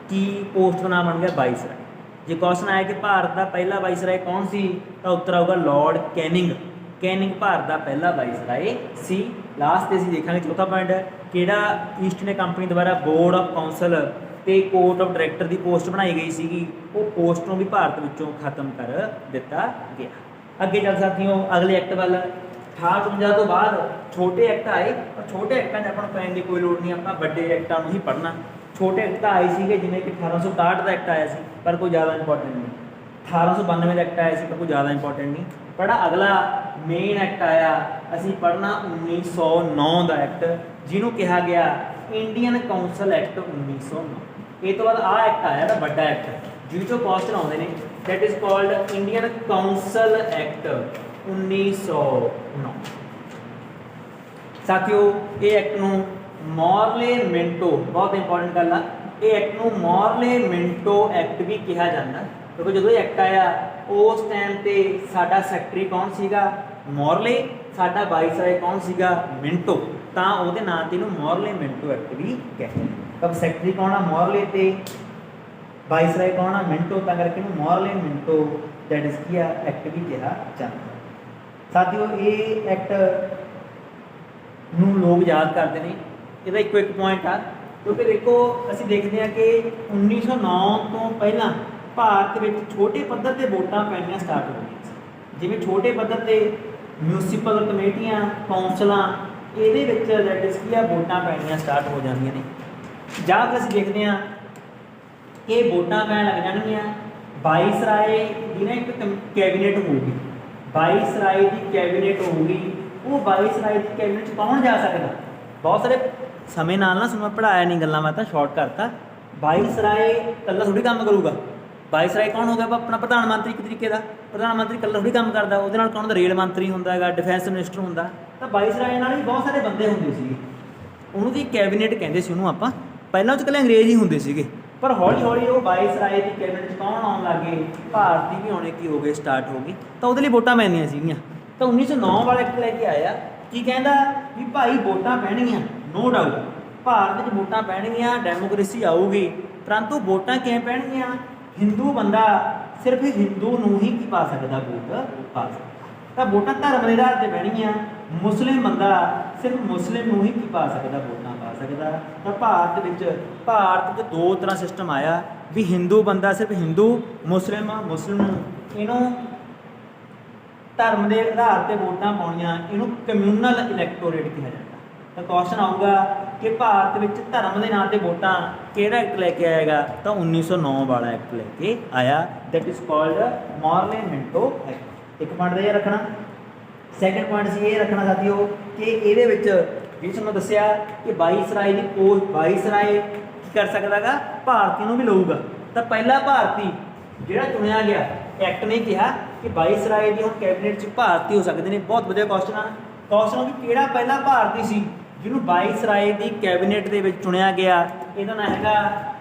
[SPEAKER 1] ਕੀ ਪੋਸਟ ਦਾ ਨਾਮ ਬਣ ਗਿਆ, ਵਾਇਸਰਾਏ। ਜੇ ਕੁਐਸਚਨ ਆਇਆ ਕਿ ਭਾਰਤ ਦਾ ਪਹਿਲਾ ਵਾਇਸਰਾਏ ਕੌਣ ਸੀ, ਤਾਂ ਉੱਤਰ ਆਊਗਾ ਲਾਰਡ ਕੈਨਿੰਗ। ਕੈਨਿੰਗ ਭਾਰਤ ਦਾ ਪਹਿਲਾ ਵਾਇਸਰਾਏ ਸੀ। ਲਾਸਟ 'ਤੇ ਅਸੀਂ ਦੇਖਾਂਗੇ ਚੌਥਾ ਪੁਆਇੰਟ, ਕਿਹੜਾ ਈਸਟ ਇੰਡੀਆ ਕੰਪਨੀ ਦੁਆਰਾ ਬੋਰਡ ਆਫ ਕੌਂਸਲ ਤੇ court of director the post ਬਣਾਈ ਗਈ ਸੀਗੀ, ਉਹ ਪੋਸਟ ਨੂੰ ਵੀ ਭਾਰਤ ਵਿੱਚੋਂ ਖਤਮ ਕਰ ਦਿੱਤਾ ਗਿਆ। ਅੱਗੇ ਚੱਲ ਸਾਥੀਓ ਅਗਲੇ ਐਕਟ ਵੱਲ। 1852 ਤੋਂ ਬਾਅਦ ਛੋਟੇ ਐਕਟ ਆਏ, ਪਰ ਛੋਟੇ ਐਕਟਾਂ 'ਚ ਆਪਾਂ ਨੂੰ ਪੈਣ ਦੀ ਕੋਈ ਲੋੜ ਨਹੀਂ, ਆਪਾਂ ਵੱਡੇ ਐਕਟਾਂ ਨੂੰ ਹੀ ਪੜ੍ਹਨਾ। ਛੋਟੇ ਐਕਟ ਤਾਂ ਆਏ ਸੀਗੇ, ਜਿਵੇਂ ਕਿ 1861 ਦਾ ਐਕਟ ਆਇਆ ਸੀ, ਪਰ ਕੋਈ ਜ਼ਿਆਦਾ ਇੰਪੋਰਟੈਂਟ ਨਹੀਂ। 1892 ਦਾ ਐਕਟ ਆਇਆ ਸੀ, ਪਰ ਕੋਈ ਜ਼ਿਆਦਾ ਇੰਪੋਰਟੈਂਟ ਨਹੀਂ। ਜਿਹੜਾ ਅਗਲਾ ਮੇਨ ਐਕਟ ਆਇਆ ਅਸੀਂ ਪੜ੍ਹਨਾ 1909 ਦਾ ਐਕਟ, ਜਿਹਨੂੰ ਕਿਹਾ ਗਿਆ ਇੰਡੀਅਨ ਕਾਉਂਸਲ ਐਕਟ 1909। ਇਹ ਤੋਂ ਬਾਅਦ ਆਹ ਐਕਟ ਆਇਆ ਤਾਂ ਵੱਡਾ ਐਕਟ, ਜਿਹਦੇ 'ਚੋਂ ਕੁਐਸਚਨ ਆਉਂਦੇ ਨੇ, that is called Indian council act 1909। ਸਾਥੀਓ ਇਹ ਐਕਟ ਨੂੰ ਮੋਰਲੇ ਮਿੰਟੋ, ਬਹੁਤ ਇੰਪੋਰਟੈਂਟ ਗੱਲ ਆ, ਇਹ ਐਕਟ ਨੂੰ ਮੋਰਲੇ ਮਿੰਟੋ ਐਕਟ ਵੀ ਕਿਹਾ ਜਾਂਦਾ, ਕਿਉਂਕਿ ਜਦੋਂ ਇਹ ਐਕਟ ਆਇਆ ਉਸ ਟਾਈਮ 'ਤੇ ਸਾਡਾ ਸੈਕਟਰੀ ਕੌਣ ਸੀਗਾ, ਮੋਰਲੇ, ਸਾਡਾ ਵਾਇਸਰਾਏ ਕੌਣ ਸੀਗਾ, ਮਿੰਟੋ। ਤਾਂ ਉਹਦੇ ਨਾਂ 'ਤੇ ਇਹਨੂੰ ਮੋਰਲੇ ਮਿੰਟੋ ਐਕਟ ਵੀ ਕਹਿੰਦੇ। ਤਾਂ ਸੈਕਟਰੀ ਕੌਣ ਆ, ਮੋਰਲੇ, ਤੇ ਵਾਇਸਰਾਏ ਕੌਣ ਆ, ਮਿੰਟੋ, ਤਾਂ ਕਰਕੇ ਇਹਨੂੰ ਮੋਰਲੇ ਮਿੰਟੋ ਦੈਟ ਇਜ਼ ਕੀ ਆ ਐਕਟ ਵੀ ਕਿਹਾ ਜਾਂਦਾ। ਸਾਥੀਓ ਇਹ ਐਕਟ ਨੂੰ ਲੋਕ ਯਾਦ ਕਰਦੇ ਨੇ, ਇਹਦਾ ਇੱਕੋ ਇੱਕ ਪੁਆਇੰਟ ਆ, ਕਿਉਂਕਿ ਦੇਖੋ ਅਸੀਂ ਦੇਖਦੇ ਹਾਂ ਕਿ 1909 ਤੋਂ ਪਹਿਲਾਂ ਭਾਰਤ ਵਿੱਚ ਛੋਟੇ ਪੱਧਰ 'ਤੇ ਵੋਟਾਂ ਪੈਣੀਆਂ ਸਟਾਰਟ ਹੋ ਗਈਆਂ ਸੀ। ਜਿਵੇਂ ਛੋਟੇ ਪੱਧਰ 'ਤੇ ਮਿਊਨਿਸਪਲ ਕਮੇਟੀਆਂ, ਕੌਂਸਲਾਂ ਇਹਦੇ ਵਿੱਚ ਦੈਟ ਇਜ਼ ਕੀ ਆ ਵੋਟਾਂ ਪੈਣੀਆਂ ਸਟਾਰਟ ਹੋ ਜਾਂਦੀਆਂ ਨੇ। ਜਾਂ ਫਿਰ ਅਸੀਂ ਦੇਖਦੇ ਹਾਂ ਇਹ ਵੋਟਾਂ ਪੈਣ ਲੱਗ ਜਾਣਗੀਆਂ। ਵਾਇਸਰਾਏ ਦੀ ਨਾ ਇੱਕ ਕੈਬਨਿਟ ਹੋਊਗੀ, ਵਾਇਸਰਾਏ ਦੀ ਕੈਬਨਿਟ ਹੋਊਗੀ। ਉਹ ਵਾਇਸਰਾਏ ਦੀ ਕੈਬਨਿਟ 'ਚ ਕੌਣ ਜਾ ਸਕਦਾ? ਬਹੁਤ ਸਾਰੇ ਸਮੇਂ ਨਾਲ ਨਾ ਤੁਹਾਨੂੰ ਮੈਂ ਪੜ੍ਹਾਇਆ ਨਹੀਂ, ਗੱਲਾਂ ਮੈਂ ਤਾਂ ਸ਼ਾਰਟ ਕਰਤਾ। ਵਾਇਸਰਾਏ ਇਕੱਲਾ ਥੋੜ੍ਹੀ ਕੰਮ ਕਰੂਗਾ। ਵਾਇਸਰਾਏ ਕੌਣ ਹੋ ਗਿਆ? ਆਪਣਾ ਪ੍ਰਧਾਨ ਮੰਤਰੀ ਇੱਕ ਤਰੀਕੇ ਦਾ। ਪ੍ਰਧਾਨ ਮੰਤਰੀ ਇਕੱਲਾ ਥੋੜ੍ਹੀ ਕੰਮ ਕਰਦਾ, ਉਹਦੇ ਨਾਲ ਕੌਣ ਹੁੰਦਾ? ਰੇਲ ਮੰਤਰੀ ਹੁੰਦਾ ਹੈਗਾ, ਡਿਫੈਂਸ ਮਿਨਿਸਟਰ ਹੁੰਦਾ। ਤਾਂ ਵਾਇਸਰਾਏ ਨਾਲ ਵੀ ਬਹੁਤ ਸਾਰੇ ਬੰਦੇ ਹੁੰਦੇ ਸੀਗੇ, ਉਹਨੂੰ ਦੀ ਕੈਬਨਿਟ ਕਹਿੰਦੇ ਸੀ ਉਹਨੂੰ ਆਪਾਂ। ਪਹਿਲਾਂ ਉਹ 'ਚ ਇਕੱਲੇ ਅੰਗਰੇਜ਼ ਹੀ ਹੁੰਦੇ ਸੀਗੇ, ਪਰ ਹੌਲੀ ਹੌਲੀ ਉਹ ਵਾਇਸਰਾਏ ਦੀ ਕੈਬਨਿਟ 'ਚ ਕੌਣ ਆਉਣ ਲੱਗ ਗਏ? ਭਾਰਤੀ ਵੀ ਆਉਣੇ ਕੀ ਹੋ ਗਏ, ਸਟਾਰਟ ਹੋ ਗਏ। ਤਾਂ ਉਹਦੇ ਲਈ ਵੋਟਾਂ ਪੈਂਦੀਆਂ ਸੀਗੀਆਂ। ਤਾਂ 1909 ਵਾਲਾ ਐਕਟ ਲੈ ਕੇ ਆਇਆ। ਕੀ ਕਹਿੰਦਾ ਵੀ ਭਾਈ ਵੋਟਾਂ ਪੈਣਗੀਆਂ, ਨੋ ਡਾਊਟ ਭਾਰਤ 'ਚ ਵੋਟਾਂ ਪੈਣਗੀਆਂ, ਡੈਮੋਕ੍ਰੇਸੀ ਆਊਗੀ, ਪਰੰਤੂ ਵੋਟਾਂ ਕਿਵੇਂ ਪੈਣਗੀਆਂ? ਹਿੰਦੂ ਬੰਦਾ ਸਿਰਫ ਹਿੰਦੂ ਨੂੰ ਹੀ ਕੀ ਪਾ ਸਕਦਾ? ਵੋਟ ਪਾ ਸਕਦਾ। ਤਾਂ ਵੋਟਾਂ ਧਰਮ ਦੇ ਆਧਾਰ 'ਤੇ ਪੈਣਗੀਆਂ। ਮੁਸਲਿਮ ਬੰਦਾ ਸਿਰਫ ਮੁਸਲਿਮ ਨੂੰ ਹੀ ਕੀ ਪਾ ਸਕਦਾ? ਵੋਟਾਂ ਪਾ ਸਕਦਾ। ਤਾਂ ਭਾਰਤ 'ਚ ਦੋ ਤਰ੍ਹਾਂ ਸਿਸਟਮ ਆਇਆ ਵੀ ਹਿੰਦੂ ਬੰਦਾ ਸਿਰਫ ਹਿੰਦੂ, ਮੁਸਲਿਮ ਨੂੰ। ਇਹਨੂੰ ਧਰਮ ਦੇ ਆਧਾਰ 'ਤੇ ਵੋਟਾਂ ਪਾਉਣੀਆਂ, ਇਹਨੂੰ ਕਮਿਊਨਲ ਇਲੈਕਟੋਰੇਟ ਕਿਹਾ ਜਾਂਦਾ। ਤਾਂ ਕੁਐਸਚਨ ਆਊਗਾ ਕਿ ਭਾਰਤ ਵਿੱਚ ਧਰਮ ਦੇ ਨਾਂ 'ਤੇ ਵੋਟਾਂ ਕਿਹੜਾ ਐਕਟ ਲੈ ਕੇ ਆਏਗਾ? ਤਾਂ 1909 ਵਾਲਾ ਐਕਟ ਲੈ ਕੇ ਆਇਆ, ਦੈਟ ਇਜ਼ ਕਾਲਡ ਮੋਰਲੇ ਮਿੰਟੋ ਐਕਟ। ਇੱਕ ਪੁਆਇੰਟ ਦਾ ਇਹ ਰੱਖਣਾ। ਸੈਕਿੰਡ ਪੁਆਇੰਟ ਸੀ ਇਹ ਰੱਖਣਾ ਸਾਥੀਓ ਕਿ ਇਹਦੇ ਵਿੱਚ ਵੀ ਤੁਹਾਨੂੰ ਦੱਸਿਆ ਕਿ ਵਾਇਸਰਾਏ ਦੀ ਪੋਸਟ, ਵਾਇਸਰਾਏ ਕੀ ਕਰ ਸਕਦਾ ਗਾ? ਭਾਰਤੀ ਨੂੰ ਵੀ ਲਊਗਾ। ਤਾਂ ਪਹਿਲਾ ਭਾਰਤੀ ਜਿਹੜਾ ਚੁਣਿਆ ਗਿਆ, ਐਕਟ ਨੇ ਕਿਹਾ ਕਿ ਵਾਇਸਰਾਏ ਦੀ ਹੁਣ ਕੈਬਨਿਟ 'ਚ ਭਾਰਤੀ ਹੋ ਸਕਦੇ ਨੇ। ਬਹੁਤ ਵਧੀਆ ਕੁਐਸਚਨ ਵੀ ਕਿਹੜਾ ਪਹਿਲਾ ਭਾਰਤੀ ਸੀ ਜਿਹਨੂੰ ਵਾਇਸਰਾਏ ਦੀ ਕੈਬਨਿਟ ਦੇ ਵਿੱਚ ਚੁਣਿਆ ਗਿਆ? ਇਹਦਾ ਨਾਮ ਹੈਗਾ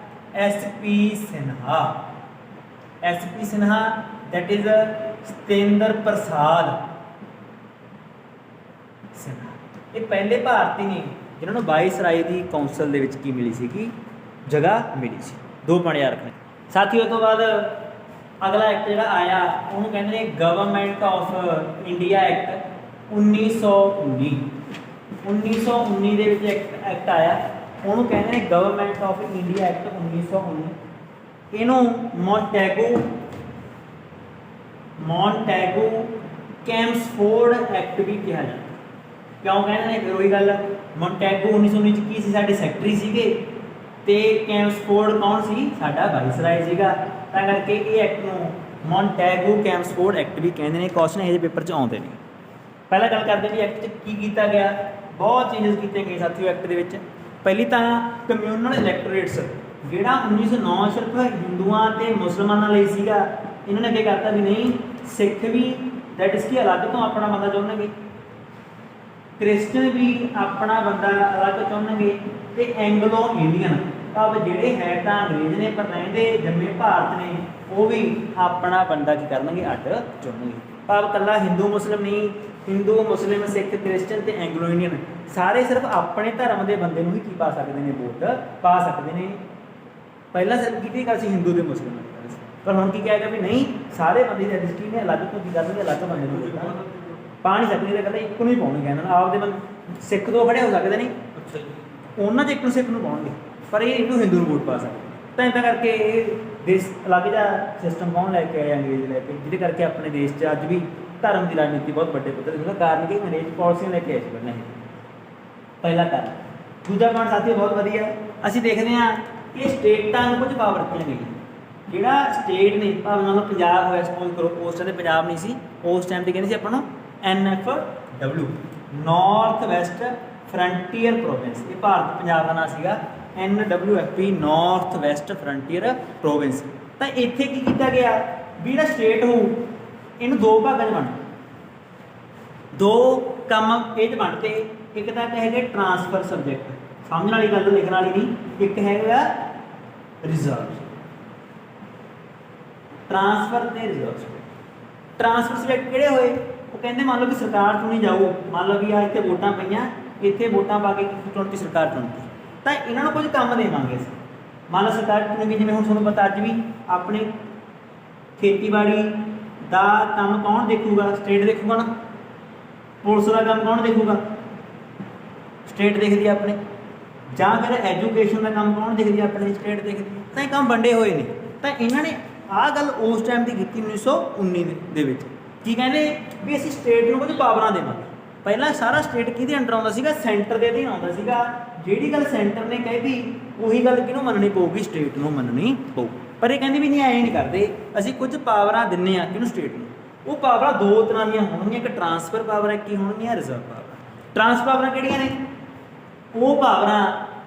[SPEAKER 1] SP Sinha. SP Sinha, that is Satinder Prasad Sinha. ਇਹ ਪਹਿਲੇ ਭਾਰਤੀ ਨੇ ਜਿਨ੍ਹਾਂ ਨੂੰ ਵਾਇਸਰਾਏ ਦੀ ਕੌਂਸਲ ਦੇ ਵਿੱਚ ਕੀ ਮਿਲੀ ਸੀਗੀ? ਜਗ੍ਹਾ ਮਿਲੀ ਸੀ। 2 ਪੁਆਇੰਟ ਯਾਦ ਰੱਖਣੇ ਸਾਥੀਓ। ਉਸ ਤੋਂ ਬਾਅਦ ਅਗਲਾ ਐਕਟ ਜਿਹੜਾ ਆਇਆ ਉਹਨੂੰ ਕਹਿੰਦੇ ਨੇ ਗਵਰਨਮੈਂਟ ਆਫ ਇੰਡੀਆ ਐਕਟ 1919। 1919 ਦੇ ਵਿੱਚ ਐਕਟ ਆਇਆ, ਉਹਨੂੰ ਕਹਿੰਦੇ ਨੇ ਗਵਰਨਮੈਂਟ ਆਫ ਇੰਡੀਆ ਐਕਟ 1919। ਇਹਨੂੰ ਮੌਂਟੈਗੂ ਕੈਮਸਫੋਰਡ ਐਕਟ ਵੀ ਕਿਹਾ ਜਾਂਦਾ। ਕਿਉਂ ਕਹਿੰਦੇ ਨੇ? ਫਿਰ ਉਹੀ ਗੱਲ, ਮੌਂਟੈਗੂ 1919 'ਚ ਕੀ ਸੀ? ਸਾਡੇ ਸੈਕਟਰੀ ਸੀਗੇ, ਤੇ ਕੈਮਸਫੋਰਡ ਕੌਣ ਸੀ? ਸਾਡਾ ਵਾਇਸਰਾਏ ਸੀਗਾ। ਤਾਂ ਕਰਕੇ ਇਹ ਐਕਟ ਨੂੰ ਮੌਂਟੈਗੂ ਕੈਮਸਫੋਰਡ ਐਕਟ ਵੀ ਕਹਿੰਦੇ ਨੇ। ਕੁਐਸਚਨ ਇਹਦੇ ਪੇਪਰ 'ਚ ਆਉਂਦੇ ਨੇ। ਪਹਿਲਾਂ ਗੱਲ ਕਰਦੇ ਵੀ ਐਕਟ 'ਚ ਕੀ ਕੀਤਾ ਗਿਆ। ਬਹੁਤ ਚੇਂਜਸ ਕੀਤੇ ਗਏ ਸਾਥੀਓ ਐਕਟ ਦੇ ਵਿੱਚ। ਪਹਿਲੀ ਤਾਂ ਕਮਿਊਨਲ ਇਲੈਕਟੋਰੇਟਸ, ਜਿਹੜਾ 1909 ਸਿਰਫ ਹਿੰਦੂਆਂ ਤੇ ਮੁਸਲਮਾਨਾਂ ਲਈ ਸੀਗਾ, ਇਹਨਾਂ ਨੇ ਅੱਗੇ ਕਰਤਾ ਵੀ ਨਹੀਂ, ਸਿੱਖ ਵੀ ਦੈਟ ਇਜ਼ ਕੀ ਅਲੱਗ ਤੋਂ ਆਪਣਾ ਬੰਦਾ ਚੁਣਨਗੇ, ਕ੍ਰਿਸਚਨ ਵੀ ਆਪਣਾ ਬੰਦਾ ਅਲੱਗ ਚੁਣਨਗੇ, ਤੇ ਐਂਗਲੋ ਇੰਡੀਅਨ ਭਾਵ ਜਿਹੜੇ ਹੈ ਤਾਂ ਅੰਗਰੇਜ਼ ਨੇ ਪਰ ਰਹਿੰਦੇ ਜੰਮੇ ਭਾਰਤ ਨੇ, ਉਹ ਵੀ ਆਪਣਾ ਬੰਦਾ ਕੀ ਕਰਨਗੇ? ਅੱਡ ਚੁਣਨਗੇ। ਭਾਵ ਇਕੱਲਾ ਹਿੰਦੂ ਮੁਸਲਿਮ ਨਹੀਂ, ਹਿੰਦੂ ਮੁਸਲਿਮ ਸਿੱਖ ਕ੍ਰਿਸਚਨ ਤੇ ਐਂਗਲੋ ਇੰਡੀਅਨ ਸਾਰੇ ਸਿਰਫ ਆਪਣੇ ਧਰਮ ਦੇ ਬੰਦੇ ਨੂੰ ਹੀ ਕੀ ਪਾ ਸਕਦੇ ਨੇ? ਵੋਟ ਪਾ ਸਕਦੇ ਨੇ। ਪਹਿਲਾਂ ਸਿਰਫ ਕੀਤੀ ਗੱਲ ਸੀ ਹਿੰਦੂ ਤੇ ਮੁਸਲਿਮ, ਪਰ ਹੁਣ ਕੀ ਕਿਹਾ ਗਿਆ ਵੀ ਨਹੀਂ, ਸਾਰੇ ਬੰਦੇ ਦੀ ਰਜਿਸਟਰੀ ਨੇ ਅਲੱਗ ਤੋਂ ਕੀ ਕਰਨਗੇ? ਅਲੱਗ ਬੰਦੇ ਨੂੰ ਵੋਟਾਂ ਪਾ ਨਹੀਂ ਸਕਦੇ। ਕਹਿੰਦਾ ਇੱਕ ਨੂੰ ਹੀ ਪਾਉਣਗੇ। ਇਹਨਾਂ ਨਾਲ ਆਪਦੇ ਬੰਦੇ ਸਿੱਖ ਤੋਂ ਖੜੇ ਹੋ ਸਕਦੇ ਨਹੀਂ, ਉਹਨਾਂ 'ਚ ਇੱਕ ਨੂੰ ਸਿੱਖ ਨੂੰ ਪਾਉਣਗੇ, ਪਰ ਇਹ ਇਹਨੂੰ ਹਿੰਦੂ ਨੂੰ ਵੋਟ ਪਾ ਸਕਦੇ। ਤਾਂ ਇੱਦਾਂ ਕਰਕੇ ਇਹ ਦੇਸ਼ ਅਲੱਗ ਜਿਹਾ ਸਿਸਟਮ ਕੌਣ ਲੈ ਕੇ ਆਇਆ? ਅੰਗਰੇਜ਼ ਲੈ ਕੇ, ਜਿਹਦੇ ਕਰਕੇ ਆਪਣੇ ਦੇਸ਼ 'ਚ ਅੱਜ ਵੀ ਧਰਮ ਦੀ ਰਾਜਨੀਤੀ ਬਹੁਤ ਵੱਡੇ ਪੱਧਰ 'ਤੇ। ਉਹਦਾ ਕਾਰਨ ਕਿ ਅੰਗਰੇਜ਼ ਪਾਲਿਸੀਆਂ ਲੈ ਕੇ ਆਏ ਸੀ ਪਹਿਲਾਂ। ਪਹਿਲਾ ਕਾਰਨ। ਦੂਜਾ ਕਾਰਨ ਸਾਥੀਓ ਬਹੁਤ ਵਧੀਆ, ਅਸੀਂ ਦੇਖਦੇ ਹਾਂ ਕਿ ਸਟੇਟਾਂ ਨੂੰ ਕੁਝ ਪਾਵਰ ਦਿੱਤੀਆਂ ਗਈਆਂ। ਜਿਹੜਾ ਸਟੇਟ ਨੇ, ਭਾਵੇਂ ਮੰਨ ਲਓ ਪੰਜਾਬ ਹੋਇਆ, ਸਪੋਜ਼ ਕਰੋ ਉਸ ਟਾਈਮ 'ਤੇ ਪੰਜਾਬ ਨਹੀਂ ਸੀ, ਉਸ ਟਾਈਮ 'ਤੇ ਕਹਿੰਦੇ ਸੀ ਆਪਾਂ ਨੂੰ NFW, north West frontier province. ਇਹ ਭਾਰਤ ਪੰਜਾਬ ਦਾ ਨਾਂ ਸੀਗਾ, NWFP, north West frontier province. ਤਾਂ ਇੱਥੇ ਕੀ ਕੀਤਾ ਗਿਆ ਵੀ ਜਿਹੜਾ ਸਟੇਟ ਹੋਊ ਇਹਨੂੰ 2 ਭਾਗਾਂ 'ਚ ਵੰਡ, 2 ਕੰਮ ਇਹ 'ਚ ਵੰਡਤੇ। ਇੱਕ ਤਾਂ ਹੈਗੇ ਟਰਾਂਸਫਰ ਸਬਜੈਕਟ, ਸਮਝਣ ਵਾਲੀ ਗੱਲ, ਲਿਖਣ ਵਾਲੀ ਨਹੀਂ। ਇੱਕ ਹੈਗਾ ਰਿਜ਼ਰਵ, ਟਰਾਂਸਫਰ ਤੇ ਰਿਜ਼ਰਵ। ਟਰਾਂਸਫਰ ਸਬਜੈਕਟ ਕਿਹੜੇ ਹੋਏ? ਉਹ ਕਹਿੰਦੇ ਮੰਨ ਲਓ ਕਿ ਸਰਕਾਰ ਚੁਣੀ ਜਾਊ, ਮੰਨ ਲਓ ਵੀ ਆ ਇੱਥੇ ਵੋਟਾਂ ਪਈਆਂ, ਇੱਥੇ ਵੋਟਾਂ ਪਾ ਕੇ ਚੁਣਤੀ ਸਰਕਾਰ ਚੁਣਤੀ, ਤਾਂ ਇਹਨਾਂ ਨੂੰ ਕੁਝ ਕੰਮ ਦੇਵਾਂਗੇ ਅਸੀਂ। ਮੰਨ ਲਓ ਸਰਕਾਰ ਚੁਣੇਗੀ, ਜਿਵੇਂ ਹੁਣ ਤੁਹਾਨੂੰ ਪਤਾ ਅੱਜ ਵੀ ਆਪਣੇ ਖੇਤੀਬਾੜੀ ਦਾ ਕੰਮ ਕੌਣ ਦੇਖੂਗਾ? ਸਟੇਟ ਦੇਖੂਗਾ ਨਾ। ਪੁਲਿਸ ਦਾ ਕੰਮ ਕੌਣ ਦੇਖੂਗਾ? ਸਟੇਟ ਦੇਖਦੀ ਆਪਣੇ। ਜਾਂ ਫਿਰ ਐਜੂਕੇਸ਼ਨ ਦਾ ਕੰਮ ਕੌਣ ਦੇਖਦੀ? ਆਪਣੇ ਸਟੇਟ ਦੇਖਦੀ। ਤਾਂ ਇਹ ਕੰਮ ਵੰਡੇ ਹੋਏ ਨੇ। ਤਾਂ ਇਹਨਾਂ ਨੇ ਆਹ ਗੱਲ ਉਸ ਟਾਈਮ ਦੀ ਕੀਤੀ 1919 ਦੇ ਵਿੱਚ। ਕੀ ਕਹਿੰਦੇ ਵੀ ਅਸੀਂ ਸਟੇਟ ਨੂੰ ਕੁਝ ਪਾਵਰਾਂ ਦੇਵਾਂਗੇ। ਪਹਿਲਾਂ ਸਾਰਾ ਸਟੇਟ ਕਿਹਦੇ ਅੰਡਰ ਆਉਂਦਾ ਸੀਗਾ, ਸੈਂਟਰ ਦੇ ਅਧੀਨ ਆਉਂਦਾ ਸੀਗਾ। ਜਿਹੜੀ ਗੱਲ ਸੈਂਟਰ ਨੇ ਕਹਿਤੀ ਉਹੀ ਗੱਲ ਕਿਹਨੂੰ ਮੰਨਣੀ ਪਊਗੀ, ਸਟੇਟ ਨੂੰ ਮੰਨਣੀ ਪਊ। ਪਰ ਇਹ ਕਹਿੰਦੀ ਵੀ ਨਹੀਂ, ਐਂ ਨਹੀਂ ਕਰਦੇ, ਅਸੀਂ ਕੁਝ ਪਾਵਰਾਂ ਦਿੰਦੇ ਹਾਂ ਕਿਹਨੂੰ, ਸਟੇਟ ਨੂੰ। ਉਹ ਪਾਵਰਾਂ ਦੋ ਤਰ੍ਹਾਂ ਦੀਆਂ ਹੋਣਗੀਆਂ, ਇੱਕ ਟਰਾਂਸਫਰ ਪਾਵਰ ਹੈ, ਕੀ ਹੋਣਗੀਆਂ, ਰਿਜ਼ਰਵ ਪਾਵਰ। ਟਰਾਂਸਫਰ ਪਾਵਰਾਂ ਕਿਹੜੀਆਂ ਨੇ, ਉਹ ਪਾਵਰਾਂ